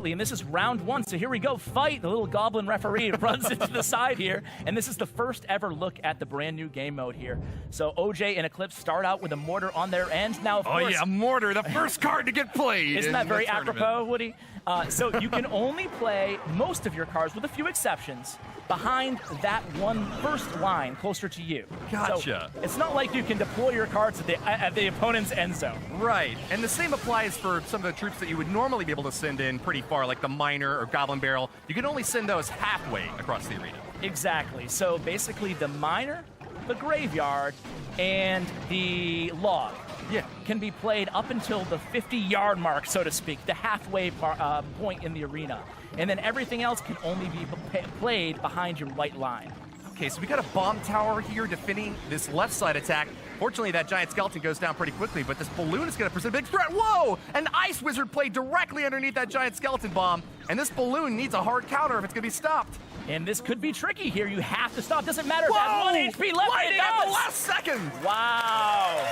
Absolutely, and this is round one, so here we go. Fight! The little goblin referee runs into the side here, and this is the first ever look at the brand new game mode here. So OJ and Eclipse start out with a mortar on their end. Now, of course... Oh yeah, mortar, the first card to get played. Isn't that very apropos, Woody? So you can only play most of your cards, with a few exceptions, behind that one first line closer to you. Gotcha. So it's not like you can deploy your cards at the opponent's end zone. Right, and the same applies for some of the troops that you would normally be able to send in pretty far, like the Miner or Goblin Barrel. You can only send those halfway across the arena. Exactly. So basically the Miner, the Graveyard, and the Log can be played up until the 50-yard mark, so to speak, the halfway point in the arena. And then everything else can only be played behind your white line. Okay, so we got a bomb tower here defending this left side attack. Fortunately, that giant skeleton goes down pretty quickly, but this balloon is going to present a big threat. Whoa! An Ice Wizard played directly underneath that giant skeleton bomb, and this balloon needs a hard counter if it's going to be stopped. And this could be tricky here. You have to stop. Doesn't matter if it has 1 HP left. Right at the last second! Wow!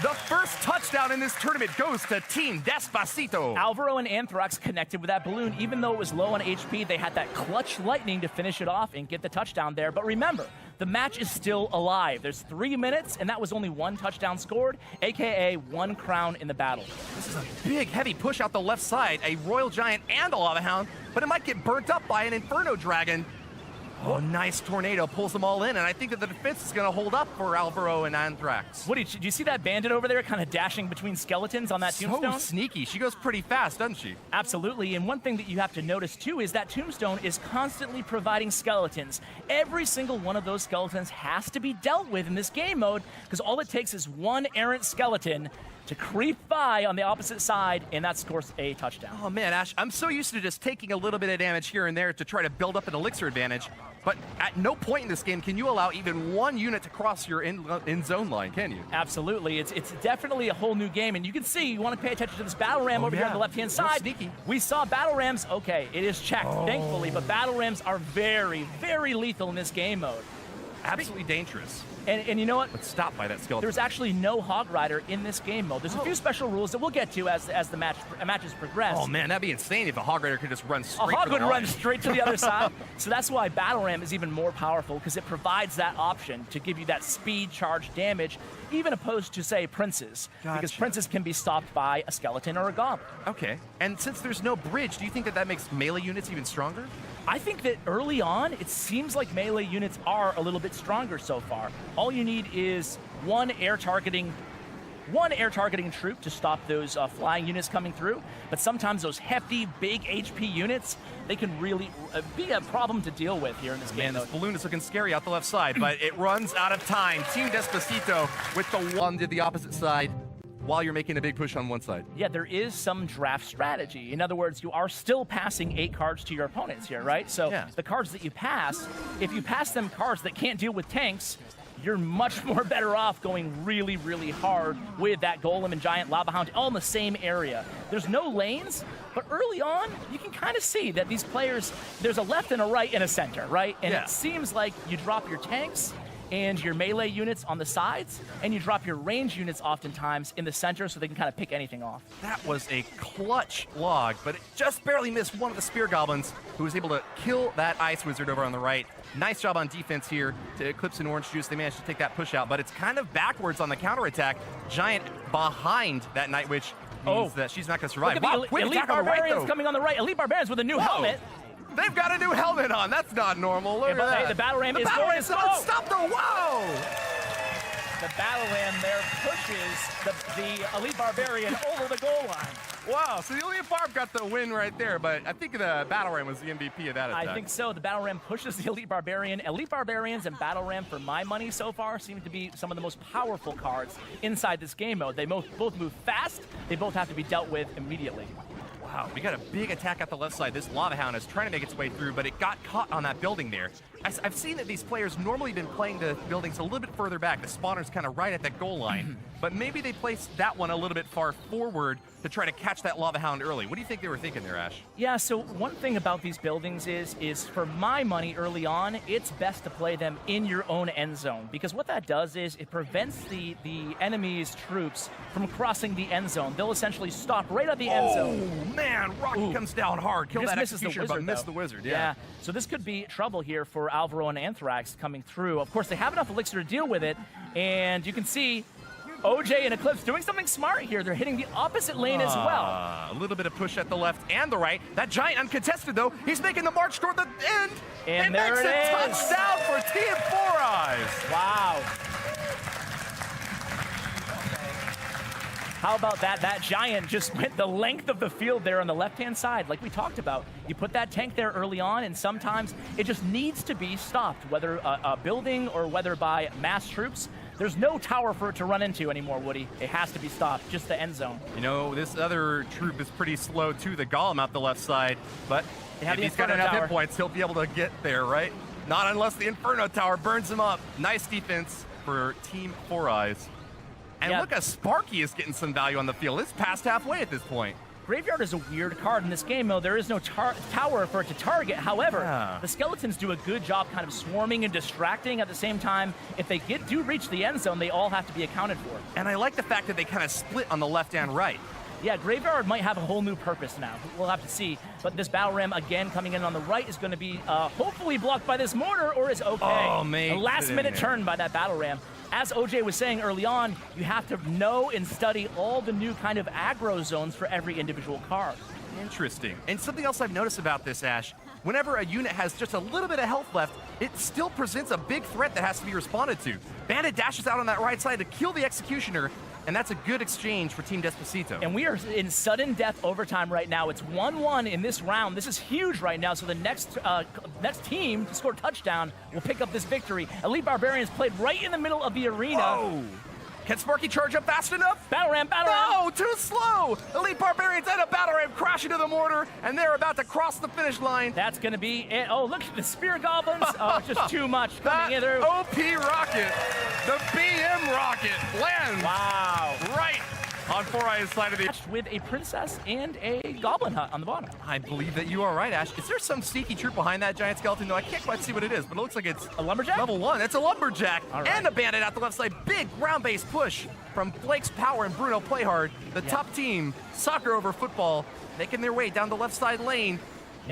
The first touchdown in this tournament goes to Team Despacito. Alvaro and Anthrax connected with that balloon. Even though it was low on HP, they had that clutch lightning to finish it off and get the touchdown there. But remember, the match is still alive. There's 3 minutes, and that was only 1 touchdown scored, a.k.a. 1 crown in the battle. This is a big, heavy push out the left side. A Royal Giant and a Lava Hound, but it might get burnt up by an Inferno Dragon. Oh, nice tornado pulls them all in, and I think that the defense is going to hold up for Alvaro and Anthrax. Woody, do you see that bandit over there kind of dashing between skeletons on that tombstone? So sneaky. She goes pretty fast, doesn't she? Absolutely, and one thing that you have to notice, too, is that tombstone is constantly providing skeletons. Every single one of those skeletons has to be dealt with in this game mode, because all it takes is one errant skeleton to creep by on the opposite side, and that scores a touchdown. Oh man, Ash, I'm so used to just taking a little bit of damage here and there to try to build up an elixir advantage, but at no point in this game can you allow even one unit to cross your in zone line, can you? Absolutely, it's definitely a whole new game, and you can see, you want to pay attention to this battle ram over here on the left-hand side. Sneaky. We saw battle rams, okay, it is checked, thankfully, but battle rams are very, very lethal in this game mode. Absolutely dangerous. And you know what? But stopped by that skeleton. There's actually no Hog Rider in this game mode. There's a few special rules that we'll get to as the matches progress. Oh man, that'd be insane if a Hog Rider could just run straight. A Hog would line. run straight to the other side. So that's why Battle Ram is even more powerful, because it provides that option to give you that speed charge damage, even opposed to, say, Princes. Gotcha. Because Princes can be stopped by a skeleton or a goblin. Okay. And since there's no bridge, do you think that that makes melee units even stronger? I think that early on, it seems like melee units are a little bit stronger so far. All you need is one air targeting troop to stop those flying units coming through. But sometimes those hefty, big HP units, they can really be a problem to deal with here in this game. Man, this balloon is looking scary out the left side, but it runs out of time. Team Despacito with the one to the opposite side, while you're making a big push on one side. Yeah, there is some draft strategy. In other words, you are still passing 8 cards to your opponents here, right? So the cards that you pass, if you pass them cards that can't deal with tanks, you're much more better off going really, really hard with that Golem and Giant Lava Hound all in the same area. There's no lanes, but early on, you can kind of see that these players, there's a left and a right and a center, right? And it seems like you drop your tanks and your melee units on the sides, and you drop your range units oftentimes in the center so they can kind of pick anything off. That was a clutch log, but it just barely missed one of the Spear Goblins, who was able to kill that Ice Wizard over on the right. Nice job on defense here to Eclipse and Orange Juice. They managed to take that push out, but it's kind of backwards on the counterattack. Giant behind that Night Witch means that she's not going to survive. Look at the Elite Barbarians coming on the right. Elite Barbarians with a new helmet. They've got a new helmet on. That's not normal. Look at that. Hey, the Battle Ram is going to stop the whoa! The Battle Ram there pushes the Elite Barbarian over the goal line. Wow, so the Elite Barb got the win right there, but I think the Battle Ram was the MVP of that attack. I think so. The Battle Ram pushes the Elite Barbarian. Elite Barbarians and Battle Ram, for my money so far, seem to be some of the most powerful cards inside this game mode. They both move fast. They both have to be dealt with immediately. Wow, we got a big attack at the left side. This Lava Hound is trying to make its way through, but it got caught on that building there. I've seen that these players normally been playing the buildings a little bit further back. The spawner's kind of right at that goal line, but maybe they placed that one a little bit far forward to try to catch that Lava Hound early. What do you think they were thinking there, Ash? Yeah, so one thing about these buildings is for my money early on, it's best to play them in your own end zone, because what that does is it prevents the enemy's troops from crossing the end zone. They'll essentially stop right at the end zone. Oh, man, Rocket comes down hard. Kill that misses the executioner, wizard, but missed though. the wizard, Yeah, so this could be trouble here for Alvaro and Anthrax coming through. Of course, they have enough elixir to deal with it, and you can see OJ and Eclipse doing something smart here. They're hitting the opposite lane as well. A little bit of push at the left and the right. That Giant uncontested, though. He's making the march toward the end. And it there makes it a is. touchdown for Team 4 Eyes. Wow. How about that? That Giant just went the length of the field there on the left-hand side, like we talked about. You put that tank there early on, and sometimes it just needs to be stopped, whether a building or whether by mass troops. There's no tower for it to run into anymore, Woody. It has to be stopped, just the end zone. You know, this other troop is pretty slow, too, the Golem out the left side, but if he's got enough hit points, he'll be able to get there, right? Not unless the Inferno Tower burns him up. Nice defense for Team 4 Eyes. And look, a Sparky is getting some value on the field. It's past halfway at this point. Graveyard is a weird card in this game, though. There is no tower for it to target. However, the Skeletons do a good job kind of swarming and distracting. At the same time, if they do reach the end zone, they all have to be accounted for. And I like the fact that they kind of split on the left and right. Yeah, Graveyard might have a whole new purpose now. We'll have to see. But this Battle Ram, again, coming in on the right is going to be hopefully blocked by this mortar, or is okay. Oh, man. A last-minute turn by that Battle Ram. As OJ was saying early on, you have to know and study all the new kind of aggro zones for every individual card. Interesting. And something else I've noticed about this, Ash, whenever a unit has just a little bit of health left, it still presents a big threat that has to be responded to. Bandit dashes out on that right side to kill the Executioner, and that's a good exchange for Team Despacito. And we are in sudden death overtime right now. It's 1-1 in this round. This is huge right now, so the next team to score a touchdown will pick up this victory. Elite Barbarians played right in the middle of the arena. Whoa! Can Sparky charge up fast enough? Battle Ram, Battle Ram! No, too slow! Elite Barbarians and a Battle Ram crash into the mortar, and they're about to cross the finish line. That's going to be it. Oh, look at the Spear Goblins. Oh, it's just too much coming in there. OP rocket, the BM rocket, lands. Wow. Right on 4 Eyes' side of the... With a Princess and a Goblin Hut on the bottom. I believe that you are right, Ash. Is there some sneaky troop behind that Giant Skeleton? No, I can't quite see what it is, but it looks like it's... A Lumberjack? Level 1. It's a Lumberjack. Right. And a Bandit out the left side. Big ground-based push from Blake's Power and Bruno Playhard. The top team, soccer over football, making their way down the left side lane.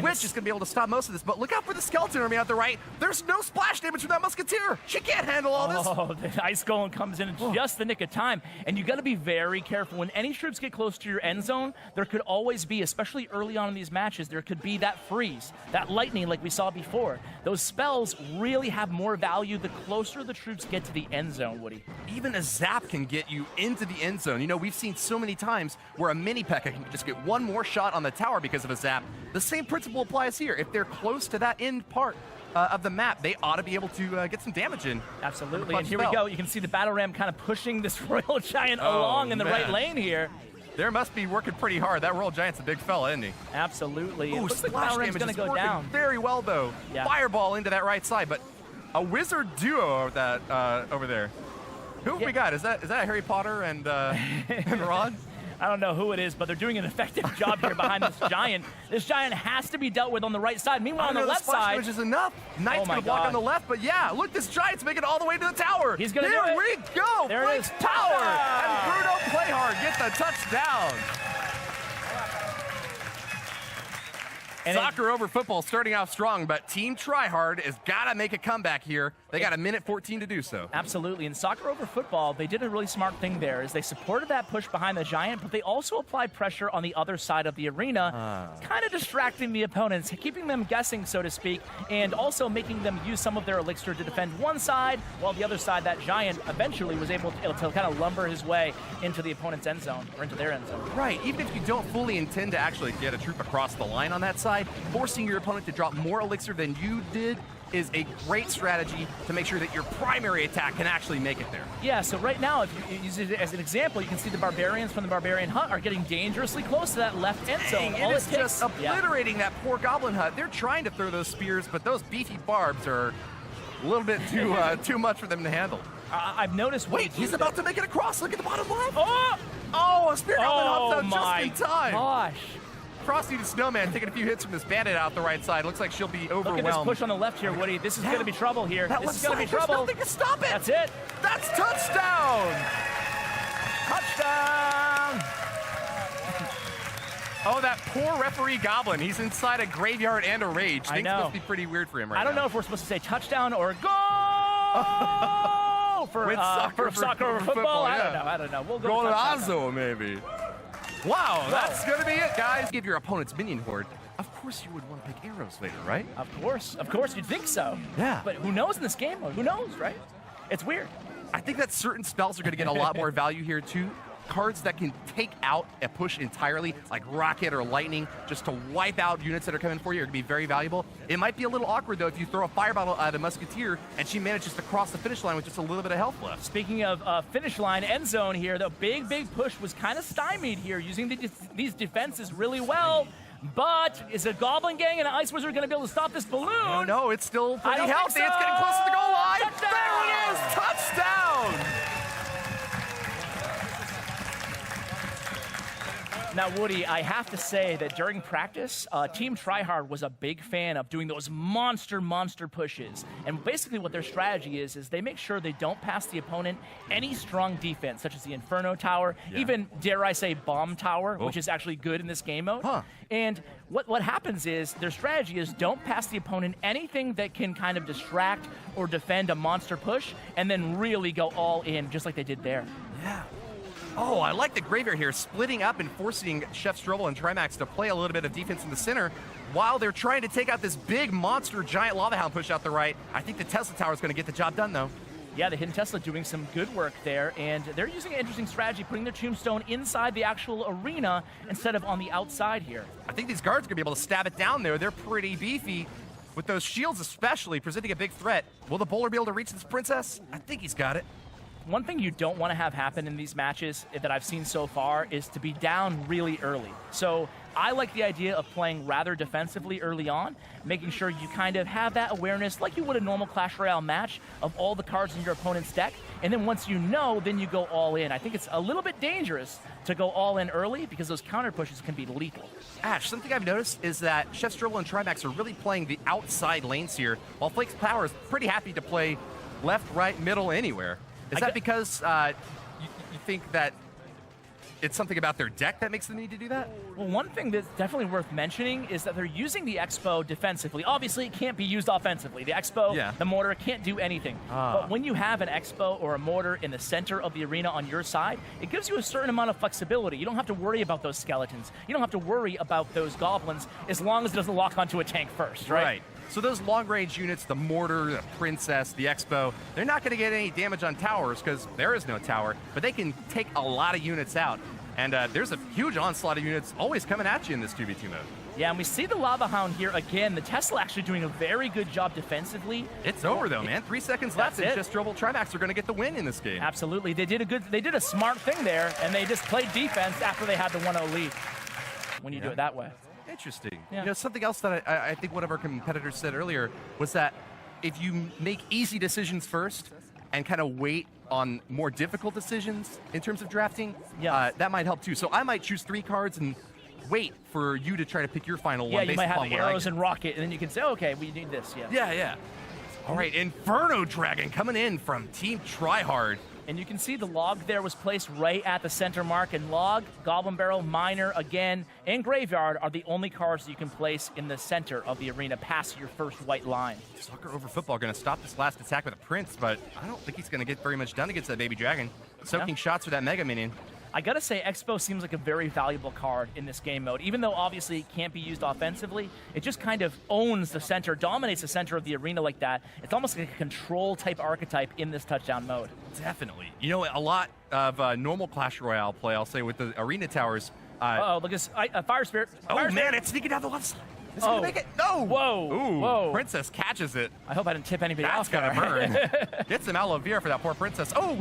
Witch is going to be able to stop most of this, but look out for the Skeleton Army out the right. There's no splash damage from that Musketeer. She can't handle all this. Oh, the Ice Golem comes in just the nick of time. And you got to be very careful. When any troops get close to your end zone, there could always be, especially early on in these matches, there could be that freeze, that lightning like we saw before. Those spells really have more value the closer the troops get to the end zone, Woody. Even a zap can get you into the end zone. You know, we've seen so many times where a mini P.E.K.K.A. can just get one more shot on the tower because of a zap. The same principle applies here. If they're close to that end part of the map, they ought to be able to get some damage in. Absolutely, and here we go. You can see the Battle Ram kind of pushing this Royal Giant along in the right lane here. There must be working pretty hard. That Royal Giant's a big fella, isn't he? Absolutely. Ooh, it looks like splash Battle Ram's damage going is to go working down. very well, though. Yeah. Fireball into that right side, but a wizard duo that over there. Who have we got? Is that Harry Potter and Ron? I don't know who it is, but they're doing an effective job here behind this Giant. This Giant has to be dealt with on the right side. Meanwhile, on the left side, which is enough. Knight's going to block on the left, but yeah, look, this Giant's making it all the way to the tower. He's going to do it. Here we go. There Blake's it is. Tower. And Bruno Playhard get the touchdown. And soccer over football starting off strong, but Team Tryhard has got to make a comeback here. They got a minute 14 to do so. Absolutely. In soccer over football, they did a really smart thing there is they supported that push behind the Giant, but they also applied pressure on the other side of the arena, kind of distracting the opponents, keeping them guessing, so to speak, and also making them use some of their elixir to defend one side, while the other side, that Giant, eventually was able to kind of lumber his way into the opponent's end zone, or into their end zone. Right. Even if you don't fully intend to actually get a troop across the line on that side, forcing your opponent to drop more elixir than you did is a great strategy to make sure that your primary attack can actually make it there. Yeah, so right now, if you use it as an example, you can see the Barbarians from the Barbarian Hut are getting dangerously close to that left end zone. Dang, it is just obliterating that poor Goblin Hut. They're trying to throw those spears, but those beefy barbs are a little bit too much for them to handle. I've noticed. Wait, he's about to make it across. Look at the bottom left. Oh! Oh, a spear Goblin Hut just in time. Gosh. Cross-seated Snowman taking a few hits from this bandit out the right side. Looks like she'll be overwhelmed. Look at this push on the left here, Woody. This is going to be trouble here. This is going to be trouble. There's nothing to stop it. That's it. That's touchdown. Touchdown. Oh, that poor referee Goblin. He's inside a graveyard and a rage. I Things know. must be pretty weird for him right now. I don't know if we're supposed to say touchdown or goal for soccer over football. Yeah. I don't know. We'll go Golazo, maybe. Wow, that's going to be it, guys. Give your opponent's minion horde. Of course you would want to pick arrows later, right? Of course you'd think so. Yeah. But who knows in this game mode? Who knows, right? It's weird. I think that certain spells are going to get a lot more value here, too. Cards that can take out a push entirely, like Rocket or Lightning, just to wipe out units that are coming for you, are going to be very valuable. It might be a little awkward, though, if you throw a Fire Bottle at a Musketeer and she manages to cross the finish line with just a little bit of health left. Speaking of finish line, end zone here, the big push was kind of stymied here, using these defenses really well. But is a Goblin Gang and an Ice Wizard going to be able to stop this balloon? No, it's still pretty healthy. So. It's getting close to the goal line. Touchdown! There it is! Touchdown! Now, Woody, I have to say that during practice, Team Tryhard was a big fan of doing those monster pushes. And basically what their strategy is they make sure they don't pass the opponent any strong defense, such as the Inferno Tower, even, dare I say, Bomb Tower, which is actually good in this game mode. And what happens is their strategy is don't pass the opponent anything that can kind of distract or defend a monster push, and then really go all in, just like they did there. Yeah. Oh, I like the Graveyard here, splitting up and forcing Chef Strobel and Trimax to play a little bit of defense in the center while they're trying to take out this big monster giant Lava Hound push out the right. I think the Tesla Tower is going to get the job done, though. Yeah, the Hidden Tesla doing some good work there, and they're using an interesting strategy, putting their Tombstone inside the actual arena instead of on the outside here. I think these guards are going to be able to stab it down there. They're pretty beefy, with those shields especially, presenting a big threat. Will the bowler be able to reach this princess? I think he's got it. One thing you don't want to have happen in these matches that I've seen so far is to be down really early. So I like the idea of playing rather defensively early on, making sure you kind of have that awareness like you would a normal Clash Royale match of all the cards in your opponent's deck. And then once you know, then you go all in. I think it's a little bit dangerous to go all in early because those counter pushes can be lethal. Ash, something I've noticed is that Chef Strobel and Trimax are really playing the outside lanes here, while Flake's Power is pretty happy to play left, right, middle, anywhere. Is that because you think that it's something about their deck that makes them need to do that? Well, one thing that's definitely worth mentioning is that they're using the Expo defensively. Obviously, it can't be used offensively. The Expo, the mortar, can't do anything. But when you have an Expo or a mortar in the center of the arena on your side, it gives you a certain amount of flexibility. You don't have to worry about those skeletons. You don't have to worry about those goblins as long as it doesn't lock onto a tank first, right? So those long-range units, the Mortar, the Princess, the Expo, they're not going to get any damage on towers because there is no tower, but they can take a lot of units out. And there's a huge onslaught of units always coming at you in this 2v2 mode. Yeah, and we see the Lava Hound here again. The Tesla actually doing a very good job defensively. It's over though, man. 3 seconds left, and just Strobel Trimax are going to get the win in this game. Absolutely, they did a smart thing there, and they just played defense after they had the 1-0 lead. When you do it that way. Interesting. Yeah. You know, something else that I think one of our competitors said earlier was that if you make easy decisions first and kind of wait on more difficult decisions in terms of drafting, that might help too. So I might choose 3 cards and wait for you to try to pick your final one. Yeah, you might have arrows and rocket, and then you can say, okay, we need this. Yeah. All right, Inferno Dragon coming in from Team Tryhard. And you can see the log there was placed right at the center mark. And log, Goblin Barrel, Miner, again, and Graveyard are the only cards that you can place in the center of the arena past your first white line. Soccer over football going to stop this last attack with a Prince, but I don't think he's going to get very much done against that Baby Dragon. Soaking shots with that Mega Minion. I gotta say, Expo seems like a very valuable card in this game mode. Even though obviously it can't be used offensively, it just kind of owns the center, dominates the center of the arena like that. It's almost like a control type archetype in this touchdown mode. Definitely. You know, a lot of normal Clash Royale play, I'll say, with the arena towers. Look at this. Fire Spirit. Oh, man, it's sneaking down the left side. Is he gonna make it? No! Whoa! Ooh, Whoa! Princess catches it. I hope I didn't tip anybody That's off. gonna there. burn. Get some aloe vera for that poor princess. Oh!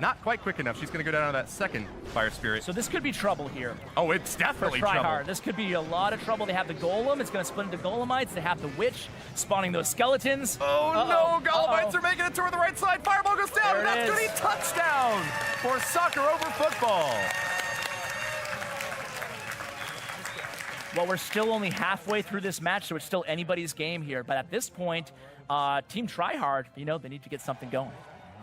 Not quite quick enough. She's gonna go down to that second fire spirit. So this could be trouble here. Oh, it's definitely For trouble. Tryhard. This could be a lot of trouble. They have the golem. It's going to split into golemites. They have the witch spawning those skeletons. Oh no! Golemites are making it toward the right side. Fireball goes down. There And that's it gonna is. be touchdown for soccer over football. Well, we're still only halfway through this match, so it's still anybody's game here. But at this point, Team Tryhard, you know, they need to get something going.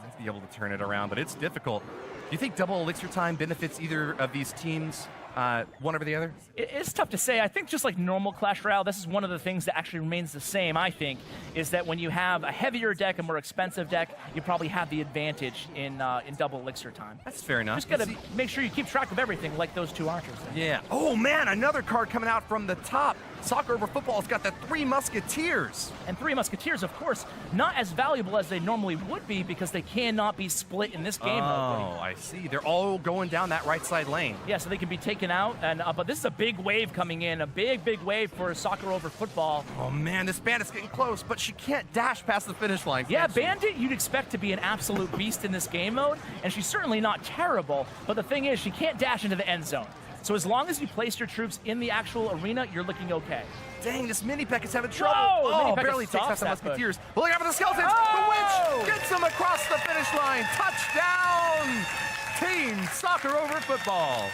Might be able to turn it around, but it's difficult. Do you think double elixir time benefits either of these teams, one over the other? It's tough to say. I think just like normal Clash Royale, this is one of the things that actually remains the same, I think, is that when you have a heavier deck, a more expensive deck, you probably have the advantage in double elixir time. That's fair enough. Just got to make sure you keep track of everything like those two archers. Yeah. Oh man, another card coming out from the top. Soccer over football's got the Three Musketeers. And Three Musketeers, of course, not as valuable as they normally would be because they cannot be split in this game mode. Oh, I see. They're all going down that right side lane. Yeah, so they can be taken out. And but this is a big wave coming in, a big wave for soccer over football. Oh man, this Bandit's getting close, but she can't dash past the finish line. Yeah, can she? Bandit, you'd expect to be an absolute beast in this game mode, and she's certainly not terrible. But the thing is, she can't dash into the end zone. So as long as you place your troops in the actual arena, you're looking okay. Dang, this Mini Peck is having trouble. Whoa, oh, Mini Peck barely takes out stops the that Musketeers. Look out for the skeletons. Oh! The Witch gets them across the finish line. Touchdown, Team Soccer over football.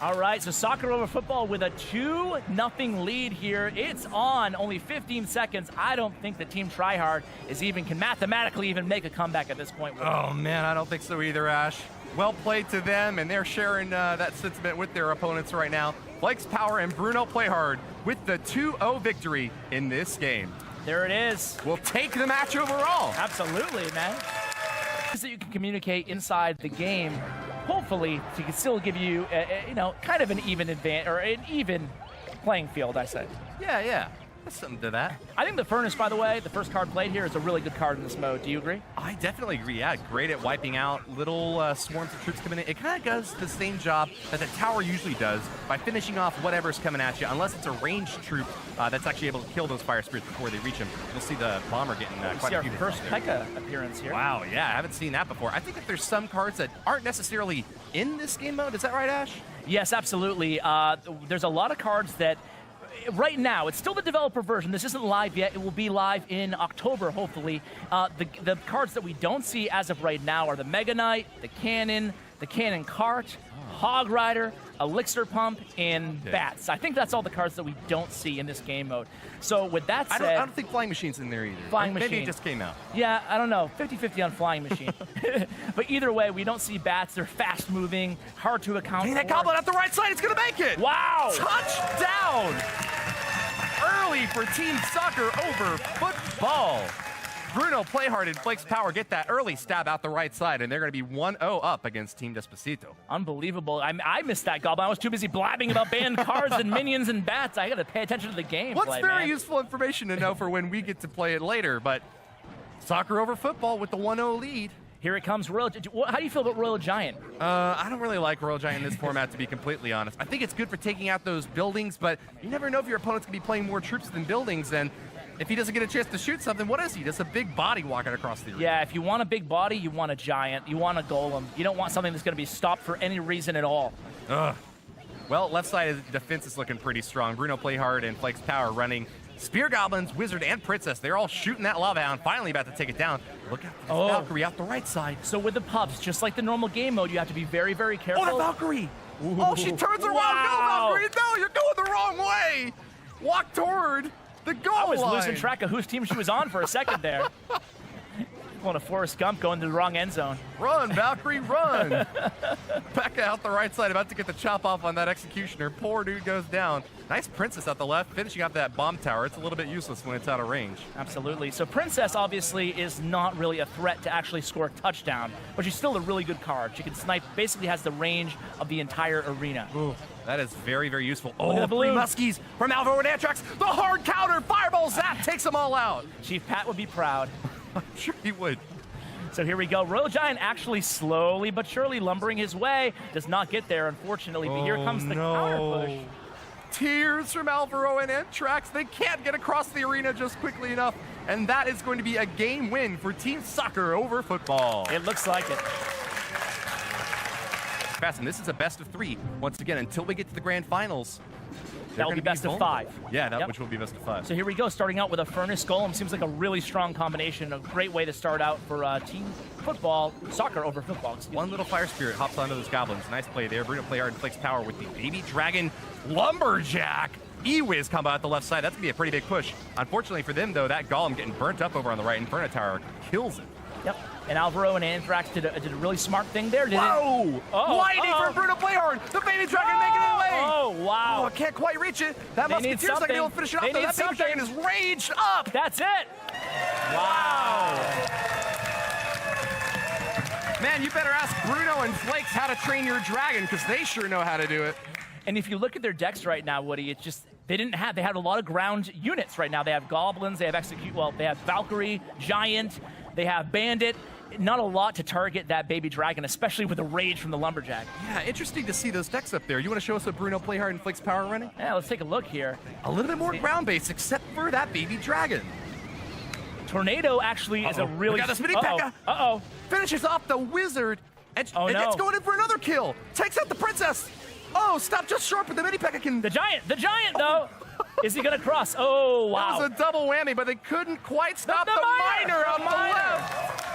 All right, so soccer over football with a 2-0 lead here. It's on, only 15 seconds. I don't think that Team Tryhard can mathematically even make a comeback at this point. Oh man, I don't think so either, Ash. Well played to them, and they're sharing that sentiment with their opponents right now. Flakes Power and Bruno play hard with the 2-0 victory in this game. There it is. We'll take the match overall. Absolutely, man. So you can communicate inside the game. Hopefully, to still give you, kind of an even advantage or an even playing field. I said. Yeah. There's something to that. I think the Furnace, by the way, the first card played here, is a really good card in this mode. Do you agree? I definitely agree. Yeah, great at wiping out little swarms of troops coming in. It kind of does the same job that the tower usually does by finishing off whatever's coming at you, unless it's a ranged troop that's actually able to kill those fire spirits before they reach them. You'll see the bomber getting quite see a our few first hits there. P.E.K.K.A. appearance here. Wow, yeah, I haven't seen that before. I think that there's some cards that aren't necessarily in this game mode. Is that right, Ash? Yes, absolutely. There's a lot of cards that, right now, it's still the developer version. This isn't live yet. It will be live in October, hopefully. The cards that we don't see as of right now are the Mega Knight, the Cannon Cart, Hog Rider, Elixir Pump, and Bats. I think that's all the cards that we don't see in this game mode. So with that said... I don't think Flying Machine's in there either. Flying Maybe Machine. it just came out. Yeah, I don't know. 50-50 on Flying Machine. But either way, we don't see Bats. They're fast-moving, hard to account Dang, for. that Goblin at the right side, it's going to make it! Wow! Touchdown! Early for Team Soccer over football. Bruno Playhard and Flakes Power get that early stab out the right side, and they're going to be 1-0 up against Team Despacito. Unbelievable. I missed that Goblin. I was too busy blabbing about banned cards and minions and bats. I got to pay attention to the game. What's very useful information to know for when we get to play it later, but Soccer over football with the 1-0 lead. Here it comes, Royal. How do you feel about Royal Giant? I don't really like Royal Giant in this format, to be completely honest. I think it's good for taking out those buildings, but you never know if your opponent's going to be playing more troops than buildings, and if he doesn't get a chance to shoot something, what is he? Just a big body walking across the arena. Yeah, if you want a big body, you want a Giant. You want a Golem. You don't want something that's going to be stopped for any reason at all. Ugh. Well, left side of the defense is looking pretty strong. Bruno Playhard and Flakes Power running Spear Goblins, Wizard, and Princess. They're all shooting that lava hound, finally about to take it down. Look out for the Valkyrie out the right side. So with the pups, just like the normal game mode, you have to be very, very careful. Oh, the Valkyrie! Ooh. Oh, she turns around. Wow. No, Valkyrie, no, you're going the wrong way. Walk toward the goal I was line. losing track of whose team she was on for a second there. Pulling a Forrest Gump going to the wrong end zone. Run, Valkyrie, run! P.E.K.K.A. out the right side, about to get the chop off on that Executioner. Poor dude goes down. Nice Princess out the left, finishing off that bomb tower. It's a little bit useless when it's out of range. Absolutely. So Princess obviously is not really a threat to actually score a touchdown, but she's still a really good card. She can snipe, basically has the range of the entire arena. Ooh, that is very, very useful. Look at the three balloon. Muskies from Alvo and Antrax. The hard counter, Fireball Zap takes them all out. Chief Pat would be proud. I'm sure he would. So here we go. Royal Giant actually slowly but surely lumbering his way. Does not get there, unfortunately, but here comes the counter push. tears from Alvaro and Anthrax. They can't get across the arena just quickly enough, and that is going to be a game win for Team Soccer over Football. It looks like it. And this is a best of 3 once again until we get to the grand finals. That will be best of 5. Yeah, which will be best of 5. So here we go, starting out with a Furnace Golem. Seems like a really strong combination. A great way to start out for Team Football, Soccer over Football. One little Fire Spirit hops onto those Goblins. Nice play there. Bruno play hard and flex power with the Baby Dragon Lumberjack. E-Wiz combo out the left side. That's going to be a pretty big push. Unfortunately for them, though, that Golem getting burnt up over on the right. Inferno Tower kills it. Yep. And Alvaro and Anthrax did a really smart thing there. Lightning from Bruno Playhard. The Baby Dragon making it away. Oh, wow. Oh, can't quite reach it. That Musketeer's not going to be able to finish it off, though. That Baby Dragon is raged up. That's it. Wow. Man, you better ask Bruno and Flakes how to train your dragon, because they sure know how to do it. And if you look at their decks right now, Woody, it's just they had a lot of ground units right now. They have Goblins, they have they have Valkyrie, Giant, they have Bandit. Not a lot to target that Baby Dragon, especially with the rage from the Lumberjack. Yeah, interesting to see those decks up there. You want to show us what Bruno Playhard and Flakes power running? Yeah, let's take a look here. A little bit more ground-based, except for that Baby Dragon. Tornado actually is a really... We got this mini P.E.K.K.A. Finishes off the Wizard, and it's going in for another kill. Takes out the Princess. Oh, stop just short, but the mini P.E.K.K.A. can... The Giant, though. Is he going to cross? Oh, wow. That was a double whammy, but they couldn't quite stop the miner on the left.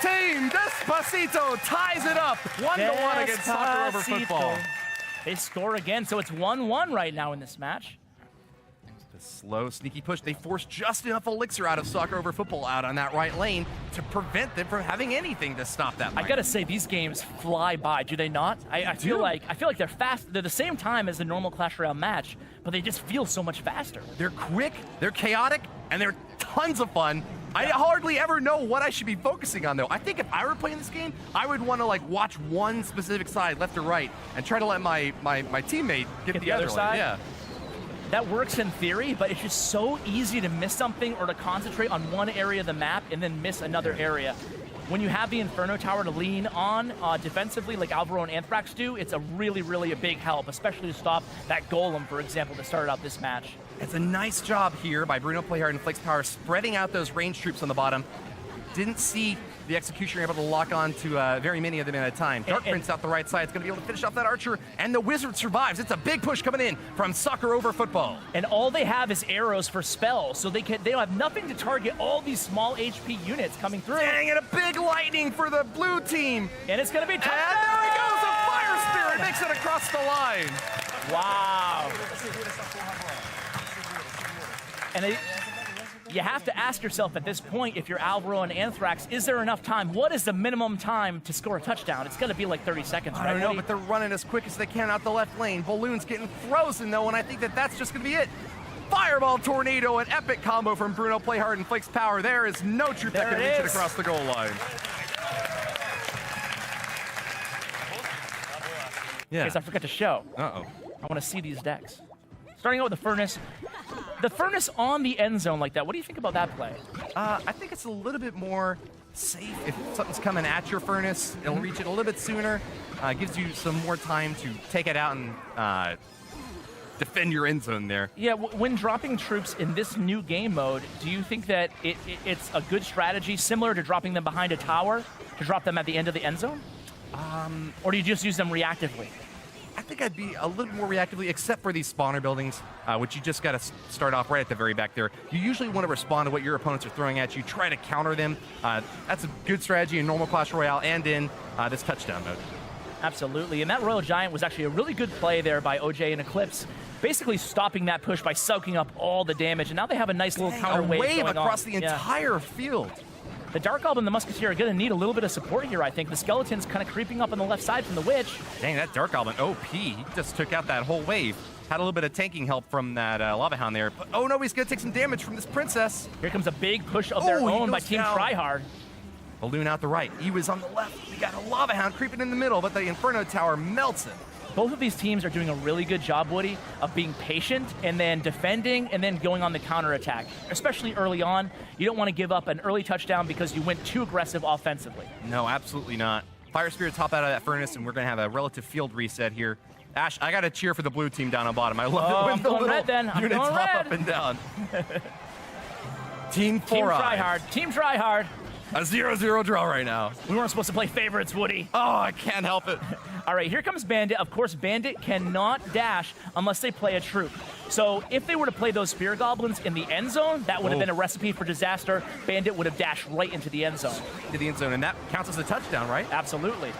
Team Despacito ties it up 1-1 against Soccer over Football. They score again, so it's 1-1 right now in this match. The slow, sneaky push. They forced just enough elixir out of Soccer over Football out on that right lane to prevent them from having anything to stop that miner. I gotta say, these games fly by, do they not? I feel like they're fast. They're the same time as the normal Clash Royale match, but they just feel so much faster. They're quick, they're chaotic, and they're tons of fun. I hardly ever know what I should be focusing on, though. I think if I were playing this game, I would want to watch one specific side, left or right, and try to let my teammate get the other side. Yeah. That works in theory, but it's just so easy to miss something or to concentrate on one area of the map and then miss another area. When you have the Inferno Tower to lean on defensively like Alvaro and Anthrax do, it's a really a big help, especially to stop that Golem, for example, to start out this match. It's a nice job here by Bruno Playhard and Flakes Power spreading out those range troops on the bottom. Didn't see the Executioner able to lock on to very many of them at a time. Dark Prince out the right side is going to be able to finish off that Archer, and the Wizard survives. It's a big push coming in from Soccer over Football. And all they have is arrows for spells, so they don't have nothing to target all these small HP units coming through. Dang, and a big lightning for the blue team. And it's going to be tough. And there he goes, a Fire Spirit makes it across the line. Wow. And you have to ask yourself at this point, if you're Alvaro and Anthrax, is there enough time? What is the minimum time to score a touchdown? It's going to be like 30 seconds, right? I don't know, but they're running as quick as they can out the left lane. Balloon's getting frozen, though, and I think that's just going to be it. Fireball Tornado, an epic combo from Bruno Playhard and Flakes Power. There is no truth that can reach it across the goal line. Yeah. Guys, I forgot to show. Uh-oh. I want to see these decks. Starting out with the Furnace. The Furnace on the end zone like that, what do you think about that play? I think it's a little bit more safe. If something's coming at your Furnace, it'll reach it a little bit sooner. Gives you some more time to take it out and defend your end zone there. Yeah, when dropping troops in this new game mode, do you think that it's a good strategy, similar to dropping them behind a tower, to drop them at the end of the end zone? Or do you just use them reactively? I think I'd be a little more reactively, except for these spawner buildings, which you just got to start off right at the very back there. You usually want to respond to what your opponents are throwing at you, try to counter them. That's a good strategy in normal Clash Royale and in this touchdown mode. Absolutely, and that Royal Giant was actually a really good play there by OJ and Eclipse, basically stopping that push by soaking up all the damage, and now they have a nice little counter wave going across on. the entire field. The Dark Goblin and the Musketeer are going to need a little bit of support here, I think. The Skeleton's kind of creeping up on the left side from the Witch. Dang, that Dark Goblin, OP. He just took out that whole wave. Had a little bit of tanking help from that Lava Hound there. But, oh no, he's going to take some damage from this Princess. Here comes a big push of their own by Team Tryhard. Balloon out the right. He was on the left. We got a Lava Hound creeping in the middle, but the Inferno Tower melts it. Both of these teams are doing a really good job, Woody, of being patient and then defending and then going on the counterattack. Especially early on, you don't want to give up an early touchdown because you went too aggressive offensively. No, absolutely not. Fire Spirits hop out of that Furnace, and we're going to have a relative field reset here. Ash, I got to cheer for the blue team down on bottom. I love it when I'm the going little red then. I'm units going hop red. up and down. Team Team 4 try hard. Team try hard. A 0-0 draw right now. We weren't supposed to play favorites, Woody. Oh, I can't help it. All right, here comes Bandit. Of course, Bandit cannot dash unless they play a troop. So if they were to play those Spear Goblins in the end zone, that would have been a recipe for disaster. Bandit would have dashed right into the end zone. To the end zone, and that counts as a touchdown, right? Absolutely.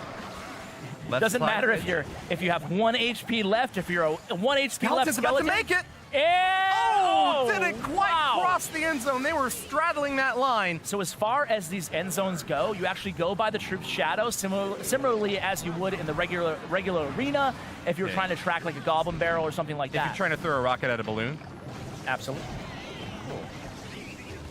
Left Doesn't side matter pitch. if you have 1 HP left, if you're a 1 HP left Skeleton's about to skeleton. make it. Oh, Didn't quite cross the end zone. They were straddling that line. So as far as these end zones go, you actually go by the troop's shadow, similarly as you would in the regular arena if you were trying to track like a goblin barrel or something like If that. you're trying to throw a rocket at a balloon. Absolutely.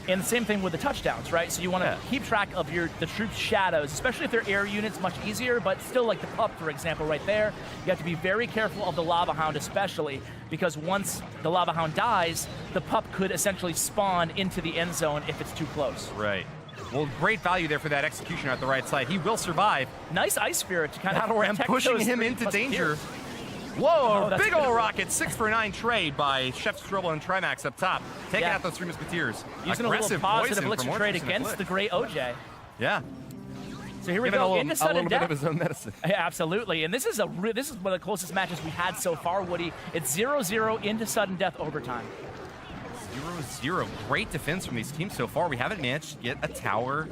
And the same thing with the touchdowns, right? So you want to keep track of the troop's shadows, especially if they're air units, much easier, but still like the pup, for example, right there, you have to be very careful of the Lava Hound especially, because once the Lava Hound dies, the pup could essentially spawn into the end zone if it's too close. Right. Well, great value there for that executioner at the right side. He will survive. Nice Ice Spirit to kind of Battle Ram protect pushing those him 3 into danger. musketeers. Whoa, that's big good. old rocket, 6 for 9 trade by Chef Strobel and Trimax up top, taking Yeah. out those 3 musketeers. Using a Aggressive little positive poison elixir from trade Orchis and against the Eclipse. great OJ. Yeah, So here we giving go a little, into a sudden little bit death. of his own medicine. Yeah, absolutely. And this is one of the closest matches we had so far, Woody. It's 0-0 into sudden death overtime. 0-0. Great defense from these teams so far. We haven't managed to get a tower.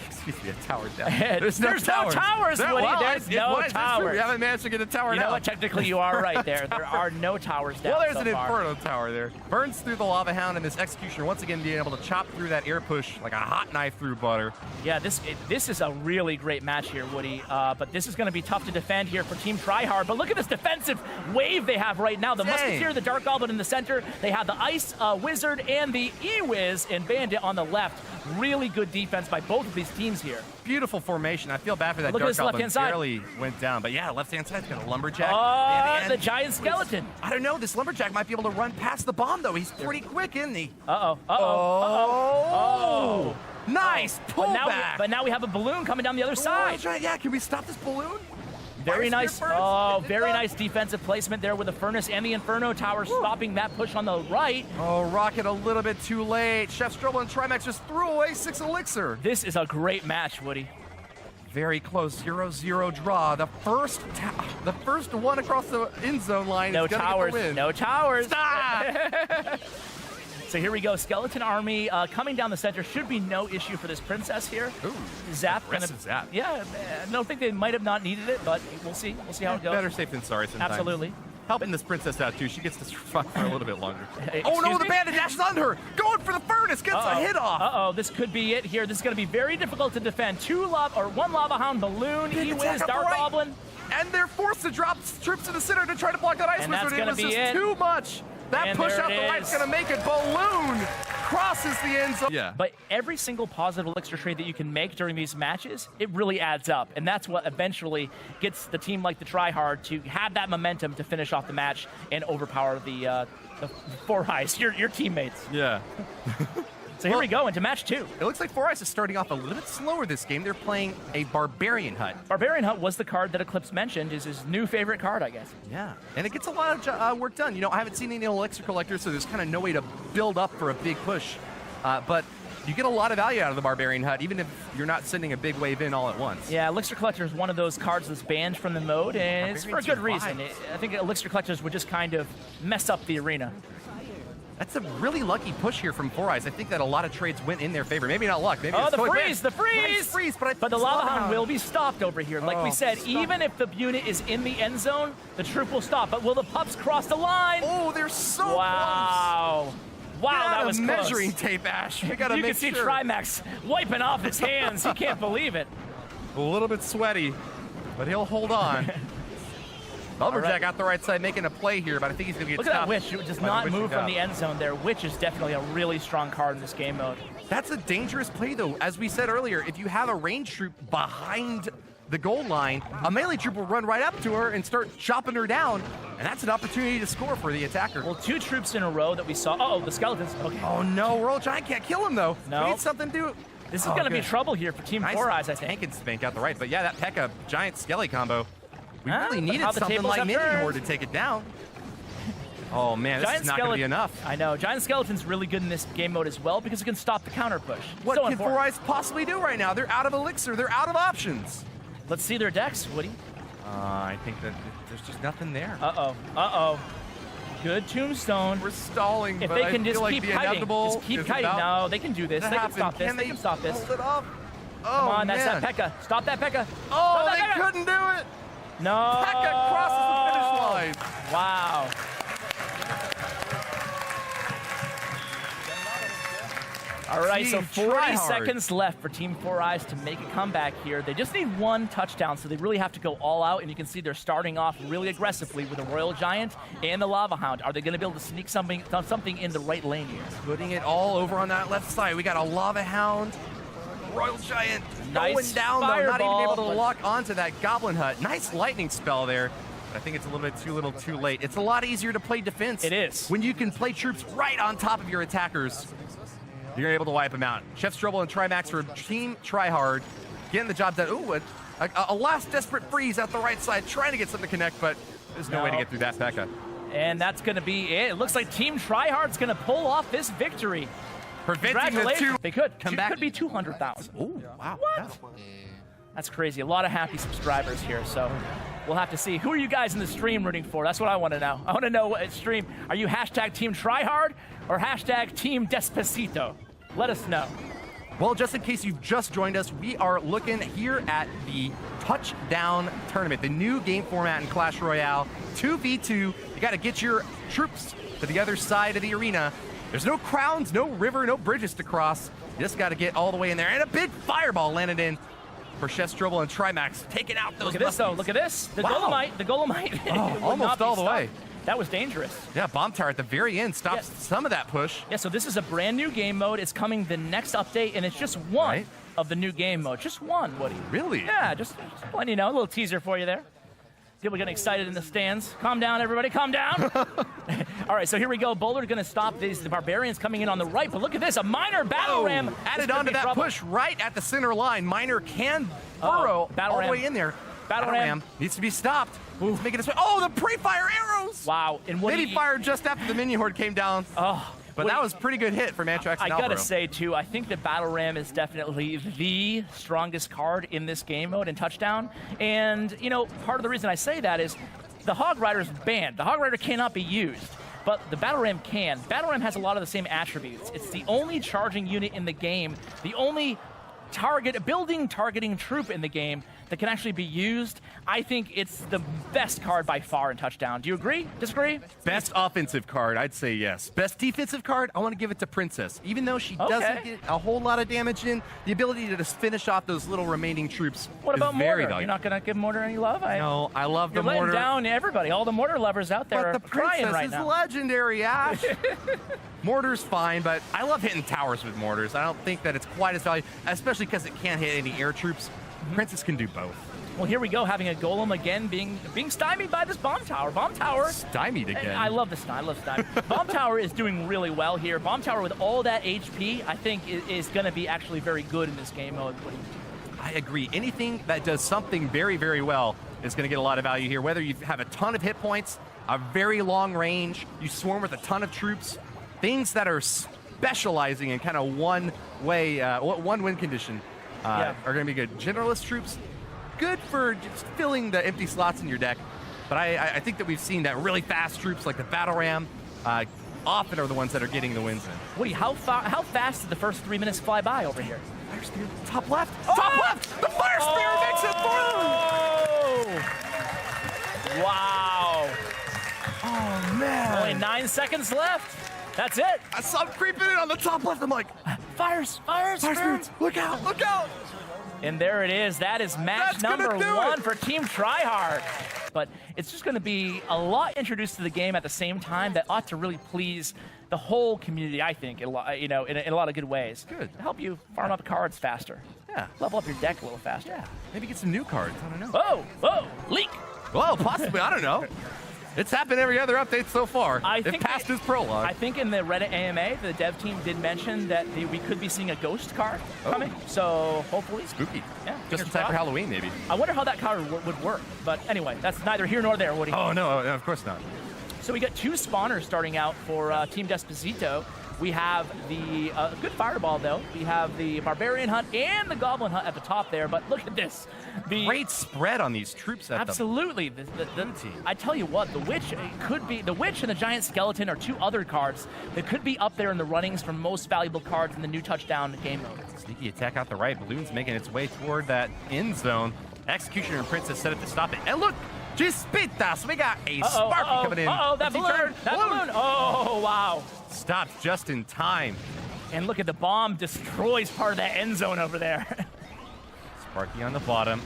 Excuse me, a tower down. There's no towers, Woody. There's no towers. We haven't managed to get a tower You down. know what? Technically, you are right there. There are no towers down. Well, there's so an far. Inferno tower there. Burns through the Lava Hound, and this Executioner once again being able to chop through that air push like a hot knife through butter. Yeah, this is a really great match here, Woody. But this is going to be tough to defend here for Team Tryhard. But look at this defensive wave they have right now. The Musketeer, the Dark Goblin in the center. They have the Ice Wizard and the E-Wiz and Bandit on the left. Really good defense by both of these teams here. Beautiful formation. I feel bad for that Look at Dark this Goblin. left-hand side. Barely went down. But yeah, left-hand side's got a Lumberjack. The giant skeleton. I don't know. This Lumberjack might be able to run past the bomb, though. He's pretty quick, isn't he? Oh. Nice pullback. But now we have a balloon coming down the other side. Yeah, can we stop this balloon? Very Fire nice. Spear Burns. Oh, It very does. nice defensive placement there with the Furnace and the Inferno Tower stopping that push on the right. Oh, Rocket a little bit too late. Chef Strobel and Trimax just threw away 6 elixir. This is a great match, Woody. Very close, 0-0 draw. The first one across the end zone line No is gonna towers. get the win. No towers. Stop! So here we go. Skeleton Army coming down the center. Should be no issue for this princess here. Ooh, Zap. aggressive zap. Yeah, I don't think they might have not needed it, but we'll see. We'll see how it goes. Better safe than sorry sometimes. Absolutely. Helping this princess out, too. She gets to survive for a little bit longer. Hey, Oh, no, excuse the me? bandit dashes on her. Going for the furnace. Gets a hit off. Uh-oh, this could be it here. This is going to be very difficult to defend. One Lava Hound balloon, Big E-Wiz, attack up Dark the right. Goblin. And they're forced to drop troops in the center to try to block that Ice And Wizard. that's It gonna was be just it. too much. That And push there out it the right's is. going to make it. Balloon crosses the end zone. Yeah. But every single positive elixir trade that you can make during these matches, it really adds up. And that's what eventually gets the team like the Tryhard to have that momentum to finish off the match and overpower the Four Eyes, your teammates. Yeah. So here we go into match 2. It looks like Four Eyes is starting off a little bit slower this game. They're playing a Barbarian Hut. Barbarian Hut was the card that Eclipse mentioned is his new favorite card, I guess. Yeah, and it gets a lot of work done. You know, I haven't seen any elixir collectors, so there's kind of no way to build up for a big push. But you get a lot of value out of the Barbarian Hut, even if you're not sending a big wave in all at once. Yeah, Elixir Collector is one of those cards that's banned from the mode, and it's for a good Barbarians reason. survive. I think Elixir Collectors would just kind of mess up the arena. That's a really lucky push here from Four Eyes. I think that a lot of trades went in their favor. Maybe not luck. Maybe Oh, it's the totally freeze, bad. the freeze! Nice freeze, but the Lava Hound will be stopped over here. Like we Oh, said, stop. even if the unit is in the end zone, the troop will stop. But will the pups cross the line? Oh, they're so Wow. close. Wow, Get out that of was close. measuring tape, Ash. We gotta You make can see sure. Trimax wiping off his hands. He can't believe it. A little bit sweaty, but he'll hold on. Lumberjack right. out the right side making a play here, but I think he's going to get Look at that stopped. Witch. It does by the not Witch move and from Gap. the end zone there. Witch is definitely a really strong card in this game mode. That's a dangerous play, though. As we said earlier, if you have a range troop behind the goal line, a melee troop will run right up to her and start chopping her down, and that's an opportunity to score for the attacker. Well, 2 troops in a row that we saw. Uh-oh, the skeletons. Okay. Oh, no. Royal Giant can't kill him, though. No. We need something to do. This is going to be trouble here for Team Nice Four Eyes, I think. tank and spank out the right, but yeah, that P.E.K.K.A. giant skelly combo. We really needed something like Mini Horde to take it down. Oh man, this is not going to be enough. I know. Giant Skeleton's really good in this game mode as well because it can stop the counter push. What so can Four Eyes possibly do right now? They're out of elixir. They're out of options. Let's see their decks, Woody. I think that there's just nothing there. Uh-oh. Good tombstone. We're stalling, if but they can I just feel like keep the kiting. inevitable Just keep kiting. No, they can do this. They can stop this. They can stop this. Hold it up. Oh, come on, man. that's that P.E.K.K.A. Stop that P.E.K.K.A. Oh, stop they couldn't do it. No. P.E.K.K.A. crosses the finish line. Wow. All right, so 40 seconds left for Team Four Eyes to make a comeback here. They just need one touchdown, so they really have to go all out, and you can see they're starting off really aggressively with the Royal Giant and the Lava Hound. Are they going to be able to sneak something in the right lane here? Putting it all over on that left side. We got a Lava Hound, Royal Giant going down, though, not even able to lock onto that Goblin Hut. Nice lightning spell there. But I think it's a little bit too late. It's a lot easier to play defense. It is. When you can play troops right on top of your attackers. You're able to wipe them out. Chef's Trouble and Trimax for Team Tryhard getting the job done. Ooh, a last desperate freeze out the right side, trying to get something to connect, but there's no way to get through that P.E.K.K.A. And that's going to be it. It looks like Team Tryhard's going to pull off this victory. Preventing the two. They could come back. Could be 200,000. Oh, wow. What? Yeah. That's crazy. A lot of happy subscribers here, so we'll have to see. Who are you guys in the stream rooting for? That's what I want to know. I want to know what stream. Are you hashtag Team Tryhard or hashtag Team Despacito? Let us know. Well, just in case you've just joined us, we are looking here at the Touchdown Tournament, the new game format in Clash Royale, 2v2. You got to get your troops to the other side of the arena. There's no crowns, no river, no bridges to cross. You just got to get all the way in there. And a big fireball landed in for Chef's Trouble and Trimax, taking out those. Look at this, though. Look at this. The Golomite. Oh, almost all the way. That was dangerous. Yeah, Bomb Tower at the very end stops some of that push. Yeah, so this is a brand new game mode. It's coming the next update, and it's just one of the new game mode. Just one, Woody. Really? Yeah, just letting you know. A little teaser for you there. People getting excited in the stands. Calm down, everybody. Calm down. All right, so here we go. Boulder going to stop these. The Barbarians coming in on the right, but look at this. A Miner Battle Ram. Added onto that push right at the center line. Miner can burrow all the way in there. Battle Ram needs to be stopped. He's making this way. Oh, the pre-fire arrows! Wow. And what maybe fired just after the Minion Horde came down. Oh, but that was a pretty good hit for Mantrax and I gotta say, too, I think that Battle Ram is definitely the strongest card in this game mode in Touchdown. And, you know, part of the reason I say that is the Hog Rider is banned. The Hog Rider cannot be used. But the Battle Ram can. Battle Ram has a lot of the same attributes. It's the only charging unit in the game, the only targeting troop in the game that can actually be used. I think it's the best card by far in Touchdown. Do you agree? Disagree? Best offensive card, I'd say yes. Best defensive card, I want to give it to Princess. Even though she doesn't get a whole lot of damage in, the ability to just finish off those little remaining troops What about very Mortar? valuable. You're not going to give Mortar any love? No, I love the Mortar. You're letting down everybody. All the Mortar lovers out there but are crying right now. the Princess is legendary, Ash. Mortar's fine, but I love hitting towers with Mortars. I don't think that it's quite as valuable, especially because it can't hit any air troops. Princess can do both. Well, here we go, having a Golem again being stymied by this Bomb Tower. Bomb Tower. Stymied again. I love this. I love stymie. Bomb Tower is doing really well here. Bomb Tower with all that HP, I think, is going to be actually very good in this game mode. I agree. Anything that does something very, very well is going to get a lot of value here. Whether you have a ton of hit points, a very long range, you swarm with a ton of troops, things that are specializing in kind of one win condition are going to be good. Generalist troops, good for just filling the empty slots in your deck. But I think that we've seen that really fast troops like the Battle Ram often are the ones that are getting the wins in. Woody, how fast did the first 3 minutes fly by over here? Fire Spear, top left, top left! The Fire Spear makes it through! Wow. Oh, man. Only 9 seconds left. That's it. I saw him creeping in on the top left. I'm like, Fire Spirits. Look out, look out. And there it is. That is match number 1 for Team Tryhard. But it's just going to be a lot introduced to the game at the same time that ought to really please the whole community, I think, in a lot of good ways. Good. To help you farm up cards faster. Yeah. Level up your deck a little faster. Yeah. Maybe get some new cards. I don't know. Whoa, leak. Well, possibly. I don't know. It's happened every other update so far. It passed his prologue. I think in the Reddit AMA, the dev team did mention that we could be seeing a ghost card coming. So hopefully. Spooky. Yeah. Just in time for Halloween, maybe. I wonder how that card would work. But anyway, that's neither here nor there, Woody. Oh, no, of course not. So we got 2 spawners starting out for Team Despacito. We have the good fireball, though. We have the Barbarian Hunt and the Goblin Hunt at the top there. But look at this. Great spread on these troops at absolutely. I tell you what, the Witch could be. The Witch and the Giant Skeleton are 2 other cards that could be up there in the runnings for most valuable cards in the new touchdown game mode. Sneaky attack out the right. Balloon's making its way toward that end zone. Executioner and Princess set it to stop it. And look, Chispitas, we got a Sparky coming in. That balloon. That balloon. Oh, wow. Stopped just in time. And look at the bomb destroys part of that end zone over there. Sparky on the bottom.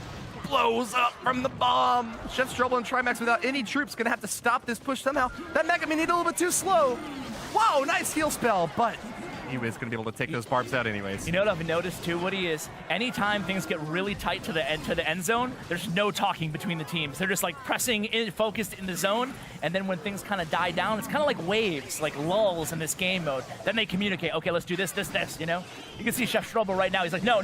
Blows up from the bomb. Chef's Trouble and Trimax without any troops going to have to stop this push somehow. That Mega Mini a little bit too slow. Wow, nice heal spell, but he was going to be able to take those barbs out anyways. You know what I've noticed too, Woody, is anytime things get really tight to the end zone, there's no talking between the teams. They're just like pressing in, focused in the zone, and then when things kind of die down, it's kind of like waves, like lulls in this game mode. Then they communicate, okay, let's do this, you know? You can see Chef Strobel right now, he's like, no.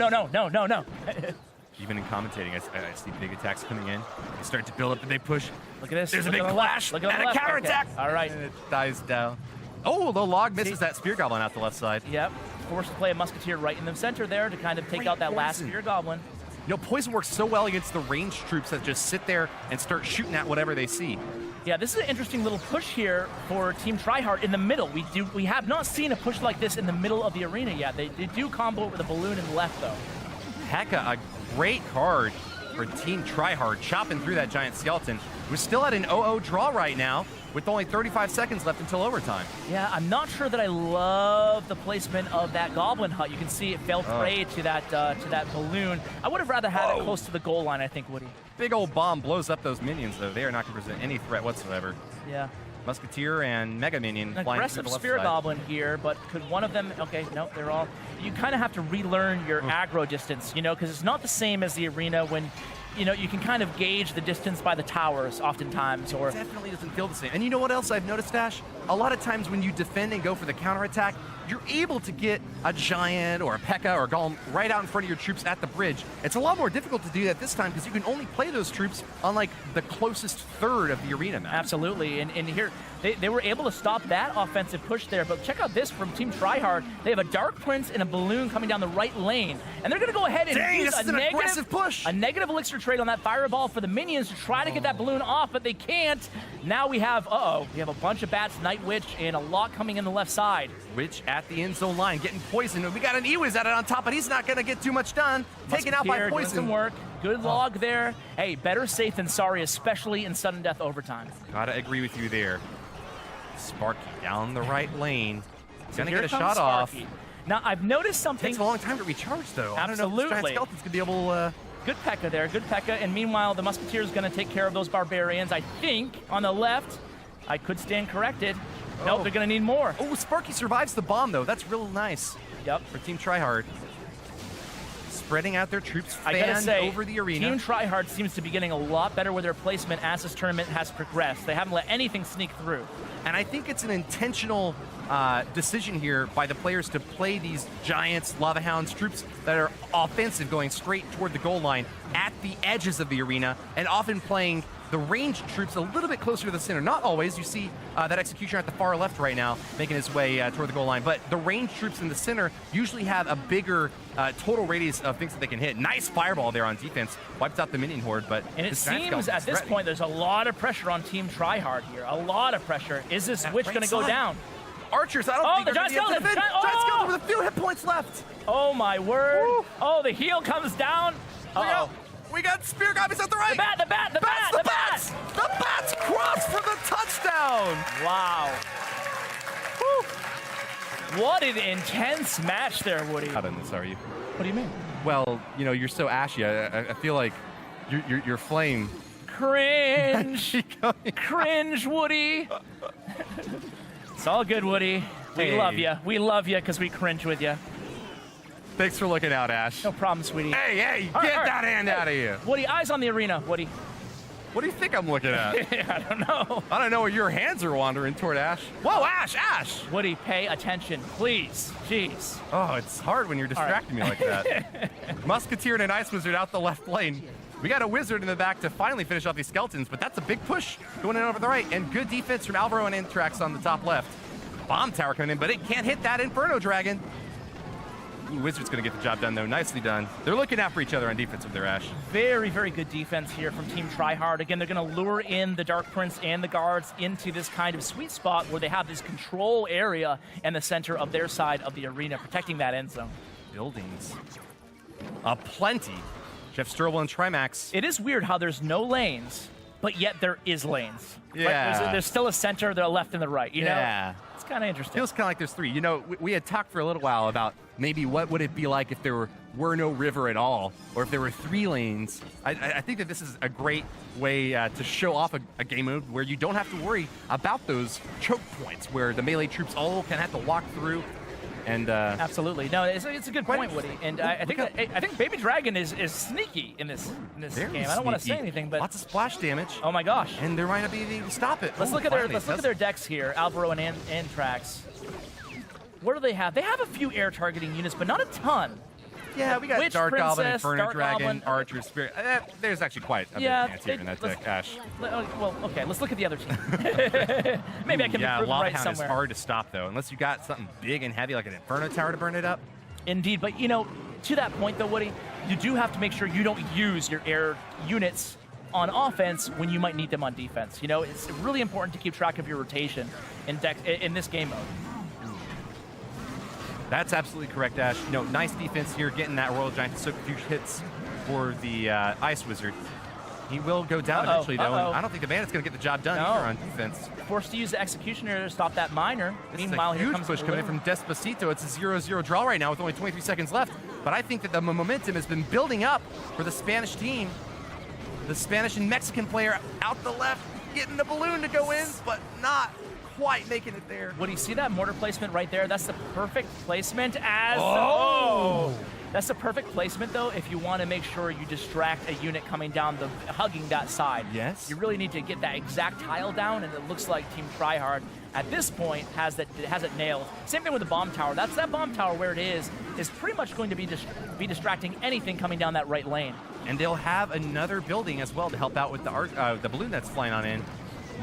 Even in commentating, I see big attacks coming in. They start to build up and they push. Look at this. There's a big flash and a counterattack. Okay. All right. And it dies down. Oh, the log misses that Spear Goblin out the left side. Yep. Forced to play a Musketeer right in the center there to kind of take out that last Spear Goblin. You know, Poison works so well against the ranged troops that just sit there and start shooting at whatever they see. Yeah, this is an interesting little push here for Team Tryhard in the middle. We have not seen a push like this in the middle of the arena yet. They do combo it with a balloon in the left, though. Hecka, a great card for Team Tryhard, chopping through that Giant Skeleton. We're still at an 0-0 draw right now, with only 35 seconds left until overtime. Yeah, I'm not sure that I love the placement of that Goblin Hut. You can see it fell prey to that balloon. I would have rather had it close to the goal line, I think, Woody. Big old bomb blows up those minions, though. They are not going to present any threat whatsoever. Yeah. Musketeer and Mega Minion An flying aggressive to the left Spear side. Goblin here, but could one of them... Okay, no, they're all... You kind of have to relearn your aggro distance, you know, because it's not the same as the arena when... You know, you can kind of gauge the distance by the towers oftentimes, or... It definitely doesn't feel the same. And you know what else I've noticed, Ash? A lot of times when you defend and go for the counterattack, you're able to get a Giant or a P.E.K.K.A. or a Golem right out in front of your troops at the bridge. It's a lot more difficult to do that this time because you can only play those troops on, like, the closest third of the arena map. Absolutely, and here, they were able to stop that offensive push there, but check out this from Team Tryhard. They have a Dark Prince and a Balloon coming down the right lane, and they're going to go ahead and use a negative elixir trade on that Fireball for the minions to try to get that Balloon off, but they can't. Now we have, we have a bunch of bats, Night Witch, and a lot coming in the left side. Witch at the end zone line, getting poisoned. We got an Ewiz at it on top, but he's not going to get too much done. Taken out by poison. Some work. Good log there. Hey, better safe than sorry, especially in sudden death overtime. Gotta agree with you there. Sparky down the right lane. He's gonna get a shot Sparky. off. Now, I've noticed something. Takes a long time to recharge, though. Absolutely. I don't know if the Giant Skeleton's gonna be able. Good P.E.K.K.A. there, good P.E.K.K.A. And meanwhile, the Musketeer is gonna take care of those Barbarians. I think on the left. I could stand corrected. Nope, they're gonna need more. Oh, Sparky survives the bomb, though. That's real nice. Yep. For Team Tryhard. Spreading out their troops over the arena. Team Tryhard seems to be getting a lot better with their placement as this tournament has progressed. They haven't let anything sneak through. And I think it's an intentional decision here by the players to play these Giants, Lava Hounds, troops that are offensive going straight toward the goal line at the edges of the arena, and often playing the ranged troops a little bit closer to the center. Not always. You see that Executioner at the far left right now making his way toward the goal line. But the ranged troops in the center usually have a bigger total radius of things that they can hit. Nice fireball there on defense. Wipes out the minion horde. But and it seems at this point there's a lot of pressure on Team Tryhard here. A lot of pressure. Is this Witch going to go down? Archers, I don't think the they're Giant Skeleton! Giant Skeleton with a few hit points left. Oh, my word. Woo. Oh, the heel comes down. We got Spear Goblins at the right. The bats! The bats cross for the touchdown. Wow. Woo. What an intense match there, Woody. Not in this, are you? What do you mean? Well, you know, you're so ashy. I feel like your flame. Cringe. Cringe, Woody. It's all good, Woody. We love you. We love you because we cringe with you. Thanks for looking out, Ash. No problem, sweetie. Hey, get that hand out of here. Woody, eyes on the arena, Woody. What do you think I'm looking at? I don't know. I don't know where your hands are wandering toward Ash. Whoa, Ash, Ash! Woody, pay attention, please. Jeez. Oh, it's hard when you're distracting me like that. Musketeer and an Ice Wizard out the left lane. We got a Wizard in the back to finally finish off these skeletons, but that's a big push going in over the right, and good defense from Alvaro and Intrax on the top left. Bomb tower coming in, but it can't hit that Inferno Dragon. Ooh, Wizard's going to get the job done, though. Nicely done. They're looking out for each other on defense with their Ash. Very, very good defense here from Team Tryhard. Again, they're going to lure in the Dark Prince and the guards into this kind of sweet spot where they have this control area in the center of their side of the arena, protecting that end zone. Buildings. Plenty. Jeff Strobel and Trimax. It is weird how there's no lanes, but yet there is lanes. Yeah. Right? There's still a center, the left and the right, you know? Yeah. It's kind of interesting. Feels kind of like there's three. You know, we had talked for a little while about maybe what would it be like if there were no river at all, or if there were 3 lanes. I think that this is a great way to show off a game mode where you don't have to worry about those choke points where the melee troops all can have to walk through. And absolutely, no, it's a good point, Woody. And I think Baby Dragon is sneaky in this game. I don't want to say anything, but lots of splash damage. Oh my gosh! And there might not be anything to stop it. Let's look at their decks here, Alvaro and Antrax. What do they have? They have a few air targeting units, but not a ton. Yeah, we got Witch Dark Princess, Goblin, Inferno Dark Dragon, Goblin. Archer, Spirit. There's actually quite a bit of chance here in that deck, Ash. Well, okay, let's look at the other team. Maybe I can be proven right Lava Hound somewhere. is hard to stop, though, unless you got something big and heavy like an Inferno Tower to burn it up. Indeed, but you know, to that point though, Woody, you do have to make sure you don't use your air units on offense when you might need them on defense. You know, it's really important to keep track of your rotation in this game mode. That's absolutely correct, Ash. You know, nice defense here, getting that Royal Giant to soak a few hits for the Ice Wizard. He will go down eventually, though, and I don't think the Bandit's going to get the job done either on defense. Forced to use the Executioner to stop that Miner. Meanwhile, here comes push coming in from Despacito. It's a 0-0 draw right now with only 23 seconds left, but I think that the momentum has been building up for the Spanish team. The Spanish and Mexican player out the left, getting the balloon to go in, but not quite making it there. Would you see that mortar placement right there? That's the perfect placement as... That's the perfect placement, though, if you want to make sure you distract a unit coming down hugging that side. Yes. You really need to get that exact tile down, and it looks like Team Tryhard at this point has it nailed. Same thing with the bomb tower. That's that bomb tower where it is pretty much going to be distracting anything coming down that right lane. And they'll have another building as well to help out with the balloon that's flying on in.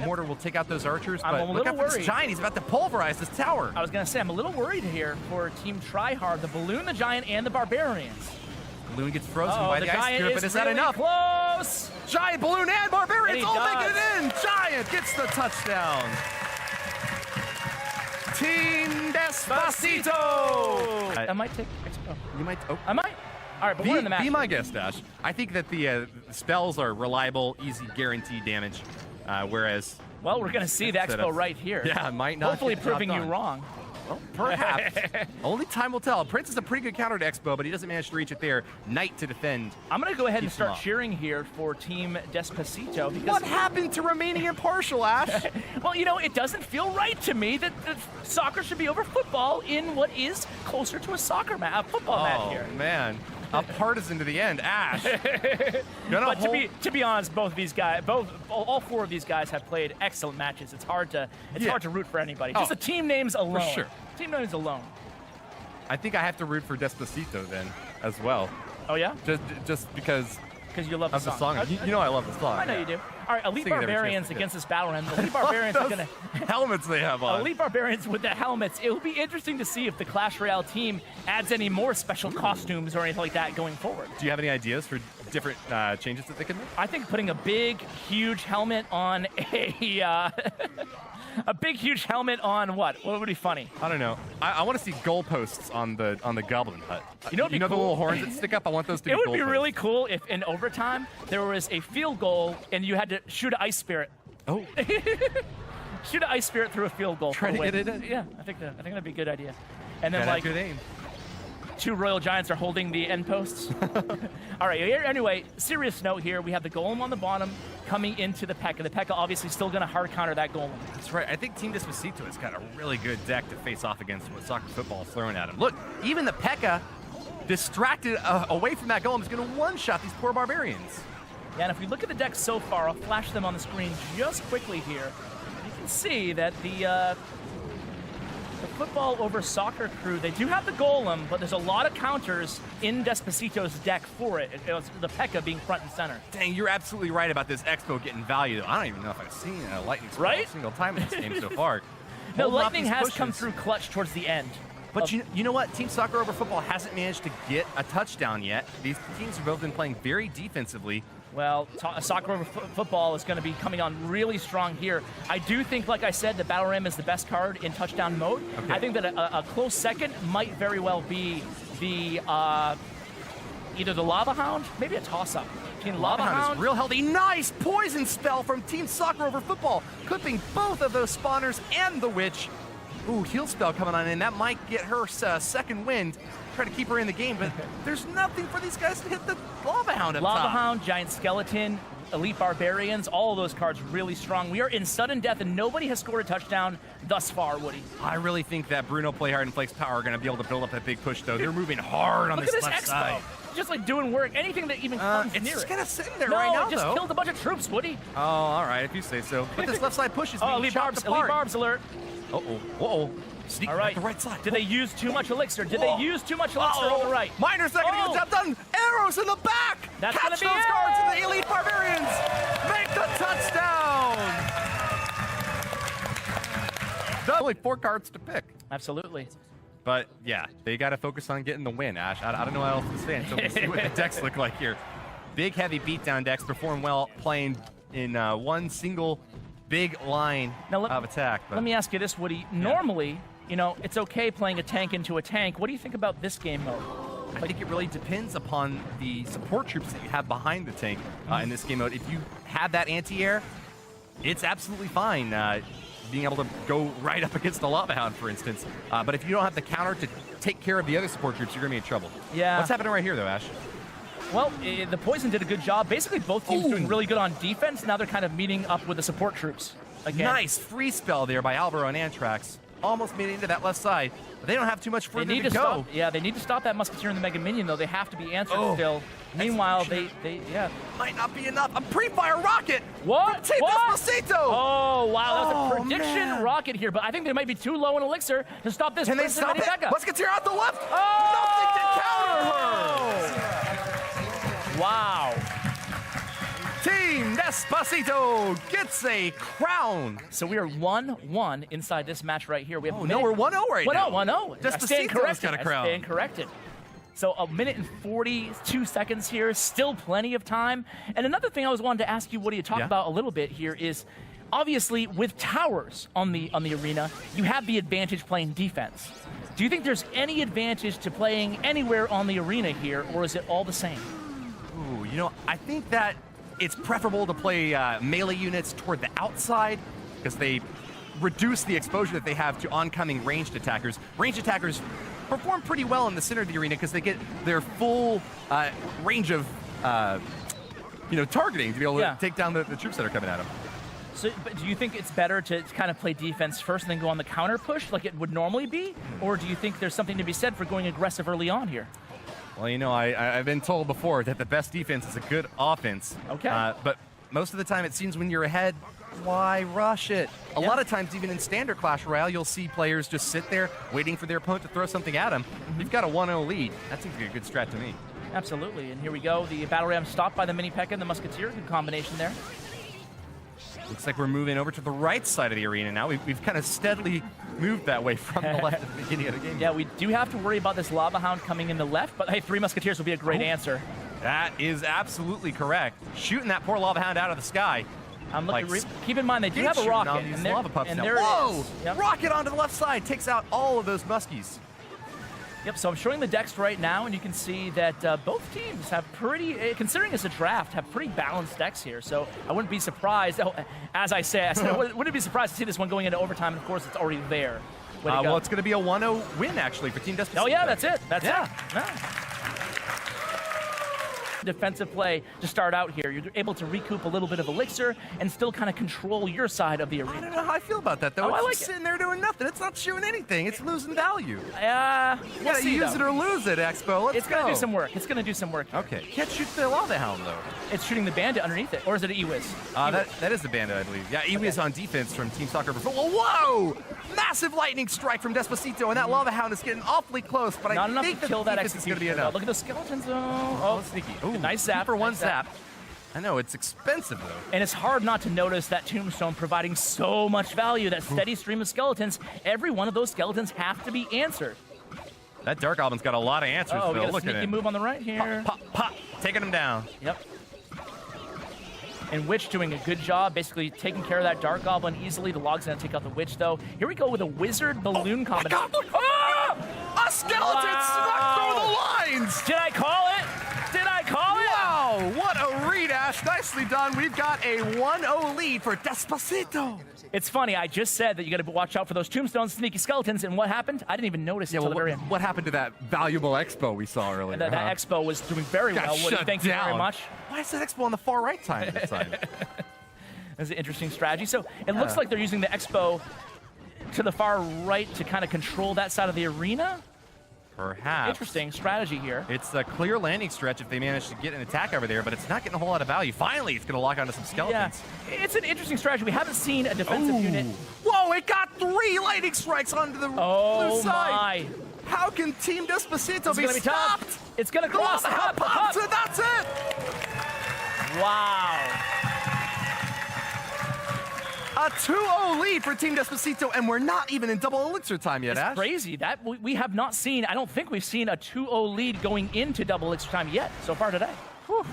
Mortar will take out those archers, but look out for this giant. He's about to pulverize this tower. I was going to say, I'm a little worried here for Team Tryhard, the balloon, the giant, and the barbarians. Balloon gets frozen by the ice spirit, but is that enough? Close. Giant, balloon, and barbarians all making it in. Giant gets the touchdown. Team Despacito. I might take Expo. You might. Oh. I might. All right, but we're in the match. Be my guest, Dash. I think that the spells are reliable, easy, guaranteed damage. Whereas, well, we're going to see the Expo right here. Yeah, might not. Hopefully proving you wrong. Well, perhaps. Only time will tell. Prince is a pretty good counter to Expo, but he doesn't manage to reach it there. Knight to defend. I'm going to go ahead and start cheering here for Team Despacito. Because what happened to remaining impartial, Ash? Well, you know, it doesn't feel right to me that soccer should be over football in what is closer to a football match here. Oh, man. A partisan to the end, Ash. But to be honest, all 4 of these guys have played excellent matches. It's hard to root for anybody. Just the team names alone. For sure. Team names alone. I think I have to root for Despacito then, as well. Oh yeah? Just because you love the song. You know I love the song. I know you do. All right, Elite Barbarians against this battle, and the Elite Barbarians are going to... helmets they have on. Elite Barbarians with the helmets. It will be interesting to see if the Clash Royale team adds any more special costumes or anything like that going forward. Do you have any ideas for different changes that they can make? I think putting a big, huge helmet on a big, huge helmet on what? What would be funny? I don't know. I want to see goalposts on the Goblin Hut. You know, the little horns that stick up? I want those to be It would be goalposts. really cool if in overtime there was a field goal and you had to shoot an Ice Spirit. Oh. Shoot an Ice Spirit through a field goal. Try to get it in? Yeah, I think that'd be a good idea. And then good aim. 2 Royal Giants are holding the end posts. All right, anyway, serious note here. We have the Golem on the bottom coming into the P.E.K.K.A. The P.E.K.K.A. obviously still going to hard counter that Golem. That's right. I think Team Despacito has got a really good deck to face off against what soccer football is throwing at him. Look, even the P.E.K.K.A. distracted away from that Golem is going to one-shot these poor barbarians. Yeah, and if we look at the decks so far, I'll flash them on the screen just quickly here. You can see that the football over soccer crew, they do have the golem, but there's a lot of counters in Despacito's deck for it. It was the P.E.K.K.A being front and center. Dang, you're absolutely right about this Expo getting value. I don't even know if I've seen a lightning spell a single time in this game so far. No, lightning has come through clutch towards the end. But you know what? Team Soccer over Football hasn't managed to get a touchdown yet. These teams have both been playing very defensively. Well, soccer over football is going to be coming on really strong here. I do think, like I said, the Battle Ram is the best card in touchdown mode. Okay. I think that a close second might very well be the either the Lava Hound, maybe a toss-up between Lava Hound. Is real healthy. Nice poison spell from Team Soccer over Football, clipping both of those spawners and the Witch. Ooh, heal spell coming on in. That might get her second wind. Try to keep her in the game, but there's nothing for these guys to hit the Lava Hound up top. Lava Hound, Giant Skeleton, Elite Barbarians, all of those cards really strong. We are in sudden death, and nobody has scored a touchdown thus far, Woody. I really think that Bruno, Playhard, and Flake's Power are going to be able to build up that big push, though. They're moving hard on this left side. Just like doing work, anything that even comes near it. It's kind of sitting there right now, though. No, just killed a bunch of troops, Woody. Oh, all right, if you say so. But this left side push is being Elite chopped apart. Elite Barbs alert. Uh-oh. Sneaking all right. the right side. Did they use too much elixir? Did they use too much elixir on the right? Miner's not going to get the job done. Arrows in the back. That's Catch those cards and the Elite Barbarians make the touchdown. Only 4 cards to pick. Absolutely. But yeah, they got to focus on getting the win, Ash. I don't know what else to say until we see what the decks look like here. Big, heavy beatdown decks perform well playing in one single big line of attack. Let me ask you this, Woody. Normally, you know, it's okay playing a tank into a tank. What do you think about this game mode? I think it really depends upon the support troops that you have behind the tank in this game mode. If you have that anti-air, it's absolutely fine. Being able to go right up against the Lava Hound, for instance. But if you don't have the counter to take care of the other support troops, you're going to be in trouble. Yeah. What's happening right here, though, Ash? Well, the Poison did a good job. Basically, both teams doing really good on defense. Now they're kind of meeting up with the support troops again. Nice free spell there by Alvaro and Antrax. Almost made it into that left side. But they don't have too much further to go. Yeah, they need to stop that Musketeer and the Mega Minion, though. They have to be answered still. Meanwhile, they might not be enough. A pre-fire rocket. What? Despacito. Oh, wow. That was a prediction rocket here, but I think they might be too low in elixir to stop this. Can they stop it? Musketeer out the left. Oh! Nothing to counter her. Wow. Team Despacito gets a crown. So we are 1-1 inside this match right here. We have we're 1-0 right now. 1-0. Despacito's got a crown. I stand corrected. So 1 minute and 42 seconds here, still plenty of time. And another thing I was wanting to ask you, Woody, to talk about a little bit here is, obviously, with towers on the arena, you have the advantage playing defense. Do you think there's any advantage to playing anywhere on the arena here, or is it all the same? Ooh, you know, I think that it's preferable to play melee units toward the outside because they reduce the exposure that they have to oncoming ranged attackers. Ranged attackers perform pretty well in the center of the arena because they get their full range of targeting to be able to take down the troops that are coming at them. So, but do you think it's better to kind of play defense first and then go on the counter push like it would normally be? Or do you think there's something to be said for going aggressive early on here? Well, you know, I've been told before that the best defense is a good offense. Okay. But most of the time it seems when you're ahead, why rush it? A lot of times, even in standard Clash Royale, you'll see players just sit there waiting for their opponent to throw something at them. You've got a 1-0 lead. That seems like a good strat to me. Absolutely. And here we go. The Battle Ram stopped by the Mini P.E.K.K.A and the Musketeer. Good combination there. Looks like we're moving over to the right side of the arena now. We've kind of steadily moved that way from the left at the beginning of the game. Yeah, we do have to worry about this Lava Hound coming in the left, but hey, 3 Musketeers will be a great answer. That is absolutely correct. Shooting that poor Lava Hound out of the sky. I'm looking. Keep in mind they do have a rocket, and lava pups now. There Whoa! it is. Yep. Rocket onto the left side takes out all of those muskies. Yep. So I'm showing the decks right now, and you can see that both teams have pretty, considering it's a draft, have pretty balanced decks here. So I wouldn't be surprised. Oh, as I said, I wouldn't be surprised to see this one going into overtime. And of course, it's already there. Well, it's going to be a 1-0 win actually for Team Despacito. Oh yeah, that's it. That's it. Yeah. defensive play to start out here. You're able to recoup a little bit of elixir and still kind of control your side of the I don't arena. know how I feel about that, though. Oh, I It's like just it. sitting there doing nothing. It's not shooting anything. It's losing value. We'll Yeah, see, use though. it or lose it, Expo. Let's It's go. going to do some work. It's going to do some work. Okay. Can't shoot the Lava Hound, though. It's shooting the bandit underneath it. Or is it an E-Wiz? That is the bandit, I believe. Yeah, Iwi is on defense from Team Soccer. Whoa! Massive lightning strike from Despacito, and that Lava Hound is getting awfully close, but Not I enough think to kill the that defense is going to be executioner. enough. Look at the skeletons, though. Oh, sneaky. Ooh, nice zap. For one nice zap. I know, it's expensive, though. And it's hard not to notice that tombstone providing so much value, that steady stream of skeletons. Every one of those skeletons have to be answered. That Dark Goblin's got a lot of answers, Oh, we though. got a Look at sneaky him. move on the right here. Pop, pop, taking him down. Yep. And Witch doing a good job, basically taking care of that Dark Goblin easily. The Log's gonna take out the Witch, though. Here we go with a Wizard Balloon combination. A skeleton snuck through the lines! Did I call it? Did I call it? Wow, what a read, Ash. Nicely done. We've got a 1-0 lead for Despacito. It's funny, I just said that you gotta watch out for those tombstones, sneaky skeletons, and what happened? I didn't even notice Yeah, until well, the very end. what happened to that valuable Expo we saw earlier? That Expo was doing very Got well, Woody. shut Thank you very down. much. Why is that Expo on the far right side this time? That's an interesting strategy. So it looks like they're using the Expo to the far right to kind of control that side of the arena. Perhaps. Interesting strategy here. It's a clear landing stretch if they manage to get an attack over there, but it's not getting a whole lot of value. Finally, it's going to lock onto some Yeah, skeletons. it's an interesting strategy. We haven't seen a defensive unit. Whoa, it got 3 lightning strikes onto the Oh blue side. my! How can Team Despacito It's be gonna be stopped? tough. It's gonna The cross. Lava Hound pops, and that's it! Wow! A 2-0 lead for Team Despacito, and we're not even in double elixir time yet, It's Ash. crazy. That we have not seen. I don't think we've seen a 2-0 lead going into double extra time yet so far today. Whew.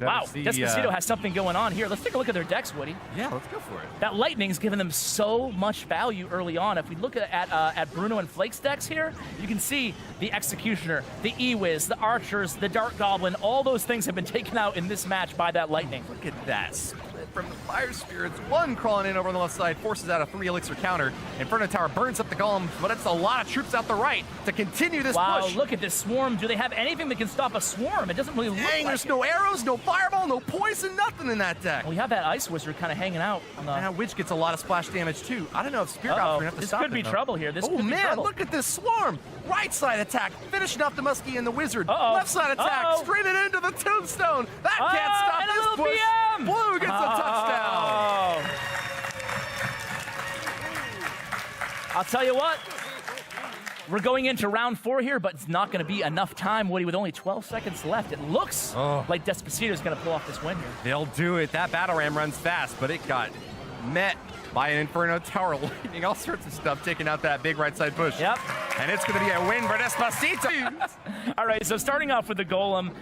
Wow, That's the, Despacito has something going on here. Let's take a look at their decks, Woody. Yeah, let's go for it. That lightning's given them so much value early on. If we look at Bruno and Flake's decks here, you can see the Executioner, the E-Wiz, the Archers, the Dark Goblin, all those things have been taken out in this match by that lightning. Look at that split from the Fire Spirits. One crawling in over on the left side, forces out a 3 elixir counter. Inferno Tower burns up the Golem, but it's a lot of troops out the right to continue this Wow, push. look at this swarm. Do they have anything that can stop a swarm? It doesn't really look Dang, like there's it. no arrows, no fireball, no poison, nothing in that deck. We have that Ice Wizard kind of hanging out on the... Now, Witch gets a lot of splash damage too. I don't know if Spear God's gonna have to This stop could be it, though. trouble here. This Oh could be man, trouble. look at this swarm! Right side attack, finishing off the Muskie and the Wizard. Uh-oh. Left side attack, Uh-oh. straight it into the Tombstone. That can't stop and a this little push. BM. Blue gets a touchdown. Oh. I'll tell you what. We're going into round 4 here, but it's not going to be enough time, Woody, with only 12 seconds left. It looks like Despacito's going to pull off this win here. They'll do it. That battle ram runs fast, but it got met by an Inferno Tower lightning, all sorts of stuff, taking out that big right side push. Yep. And it's going to be a win for Despacito. All right, so starting off with the Golem,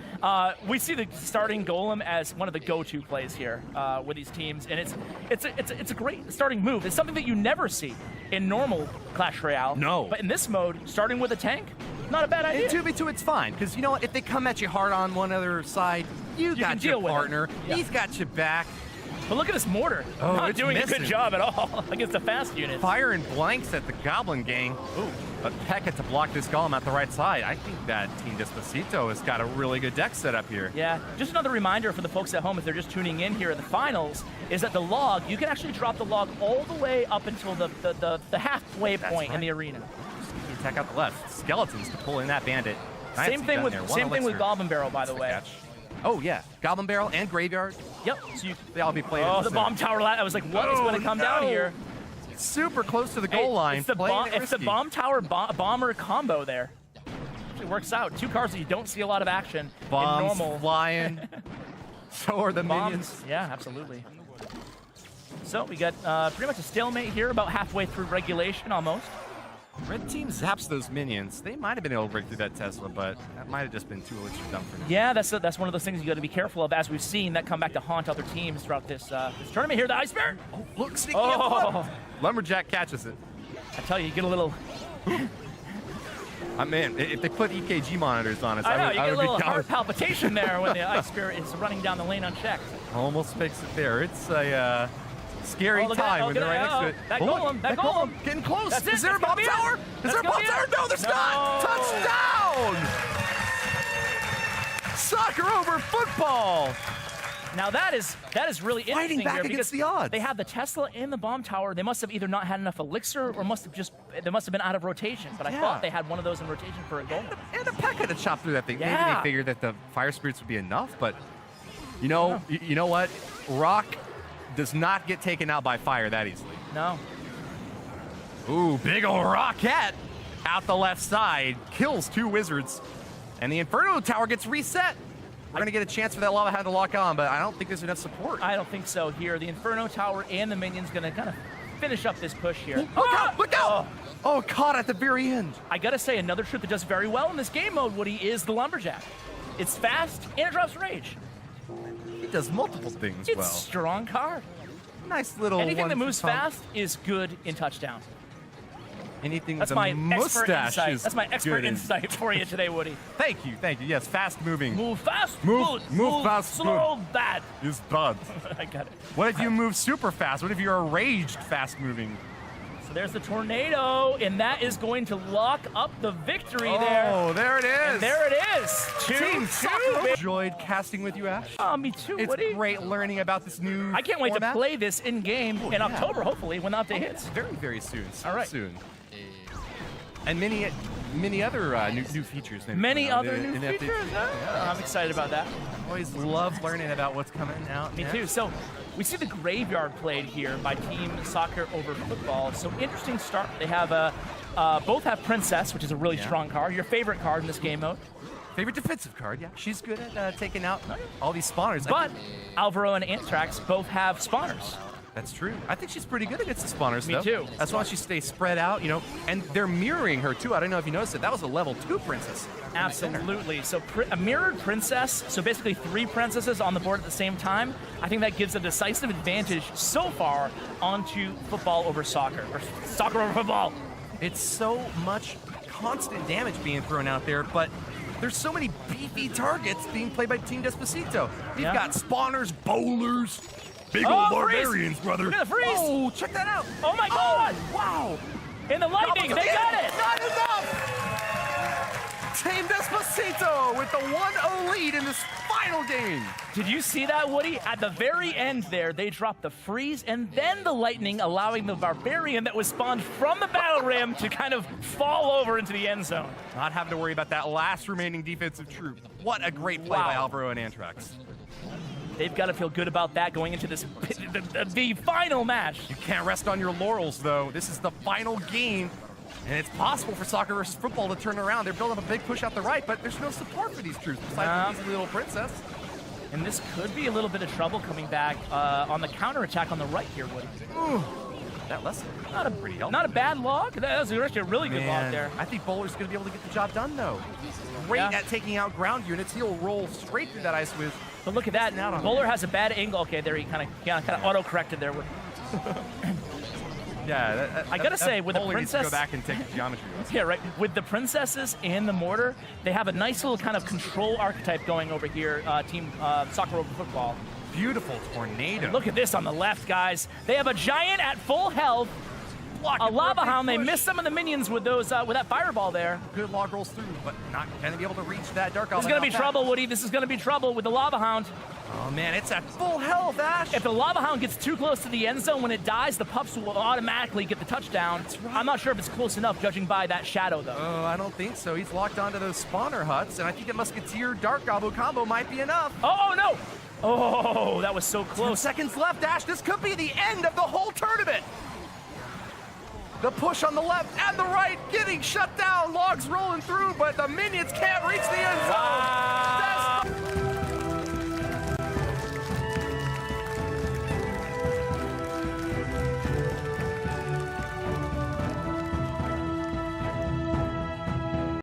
we see the starting Golem as one of the go-to plays here with these teams, and it's a great starting move. It's something that you never see in normal Clash Royale. No. But in this mode, starting with a tank, not a bad idea. And 2v2, it's fine, because you know what? If they come at you hard on one other side, you can got deal your with it. partner. Yeah. He's got your back. But look at this mortar. Oh, Not it's doing a missing. good job at all against the fast unit. Fire and blanks at the Goblin gang. Ooh, but Pekka to block this Golem at the right side. I think that Team Despacito has got a really good deck set up here. Yeah, just another reminder for the folks at home, if they're just tuning in here at the finals, is that the log, you can actually drop the log all the way up until the halfway point in the arena. You attack out the left. Skeletons to pull in that bandit. Same thing with Goblin Barrel, by the way. Catch. Oh yeah, Goblin Barrel and Graveyard. Yep. So you, They all be played. oh, in the center. bomb tower. I was like, what is going to come down no. here? Super close to the goal Hey, line. It's the, playing it it's the risky. bomb tower bomber combo there. It works out. 2 cards that you don't see a lot of action Bombs in normal. flying. So are the minions. Bombs. Yeah, absolutely. So we got pretty much a stalemate here, about halfway through regulation almost. Red team zaps those minions. They might have been able to break through that Tesla, but that might have just been too elixir dump for them. Yeah, that's one of those things you got to be careful of, as we've seen that come back to haunt other teams throughout this this tournament here. The Ice Bear. Oh, look, sneaky Oh. up. Lumberjack catches it. I tell you, you get a little. Man, if they put EKG monitors on us, I know, I you get a would little be heart covered. palpitation there when the Ice Bear is running down the lane unchecked. Almost makes it there. It's a scary Oh, look at that. time Oh, when look they're at right that. next to it. Oh, Oh, look, that golem. Getting close. That's it. Is there a That's bomb gonna be it. tower? Is That's there a gonna bomb be tower? it. No, there's not. No. Touchdown! Soccer over football. Now that is really Fighting interesting back here against because the odds. they have the Tesla and the bomb tower. They must have either not had enough elixir or they must have been out of rotation. But I thought they had one of those in rotation for a goal. And a P.E.K.K.A. to chop through that thing. Yeah. Maybe they figured that the fire spirits would be enough, but you know what? Rock does not get taken out by fire that easily. No. Ooh, big ol' rocket out the left side, kills 2 wizards, and the Inferno Tower gets reset. We're going to get a chance for that lava hand to lock on, but I don't think there's enough support. I don't think so here. The Inferno Tower and the minions going to kind of finish up this push here. Look out! Look out! Oh, caught at the very end. I got to say, another troop that does very well in this game mode, Woody, is the Lumberjack. It's fast and it drops rage. He does multiple things It's well. strong card. Nice little Anything that moves 1-2 pump. fast is good in touchdown. Anything That's with my a expert mustache insight. is That's my expert good in- insight for you today, Woody. Thank you. Yes, fast moving Move fast, Move good. fast, slow, bad. is bad. I got it. What if you move super fast? What if you're a raged fast moving? So there's the tornado, and that is going to lock up the victory there. Oh, there it is. And there it is. Team 2-2, Soccer baby. enjoyed casting with you, Ash. Oh, me too, It's Woody. great learning about this new I can't wait format. to play this in game in yeah. October, hopefully, when the update hits. Very, very soon. All right. Soon. And many other new features. maybe Many coming out other in new FD. features. I'm excited about that. Always love learning about what's coming out. Me next. too. So we see the graveyard played here by Team Soccer over football. So interesting start. They have both have Princess, which is a really strong card. Your favorite card in this game mode. Favorite defensive card, yeah. She's good at taking out all these spawners. But Alvaro and Anthrax both have spawners. That's true. I think she's pretty good against the spawners, Me though. too. As long as she stays spread out, and they're mirroring her, too. I don't know if you noticed it. That was a level 2 princess. Absolutely. So a mirrored princess, so basically 3 princesses on the board at the same time. I think that gives a decisive advantage so far onto football over soccer, or soccer over football. It's so much constant damage being thrown out there, but there's so many beefy targets being played by Team Despacito. You've got spawners, bowlers, big old barbarians, brother. Look at the freeze. Oh, check that out. Oh my God! Wow. And the lightning, they got it! Not enough. Team Despacito with the 1-0 lead in this final game. Did you see that, Woody? At the very end there, they dropped the freeze and then the lightning, allowing the barbarian that was spawned from the battle rim to kind of fall over into the end zone. Not having to worry about that last remaining defensive troop. What a great play by Alvaro and Anthrax. They've got to feel good about that going into this the final match. You can't rest on your laurels, though. This is the final game, and it's possible for soccer versus football to turn around. They're building up a big push out the right, but there's no support for these troops besides the little princess. And this could be a little bit of trouble coming back on the counterattack on the right here, Woody. Ooh, that lesson. Not a bad log. That was actually a really good log there. I think Bowler's going to be able to get the job done, though. Great at taking out ground units. He'll roll straight through that ice with. But look at that. Bowler has a bad angle. Okay, there he kind of auto-corrected there. I gotta say, with the Bowler needs princess, to go back and take a geometry lesson. yeah, right. With the princesses and the mortar, they have a nice little kind of control archetype going over here. Team Soccer over football. Beautiful tornado. Look at this on the left, guys. They have a giant at full health. A lava hound. They missed some of the minions with those with that fireball there. Good log rolls through, but not going to be able to reach that dark. This is going to be trouble, Woody. This is going to be trouble with the lava hound. Oh man, it's at full health, Ash. If the lava hound gets too close to the end zone, when it dies, the pups will automatically get the touchdown. Right. I'm not sure if it's close enough, judging by that shadow, though. Oh, I don't think so. He's locked onto those spawner huts, and I think a Musketeer Dark Gobbo combo might be enough. Oh no! Oh, that was so 10 close. seconds left, Ash. This could be the end of the whole tournament. The push on the left and the right getting shut down. Logs rolling through, but the minions can't reach the end zone. Wow.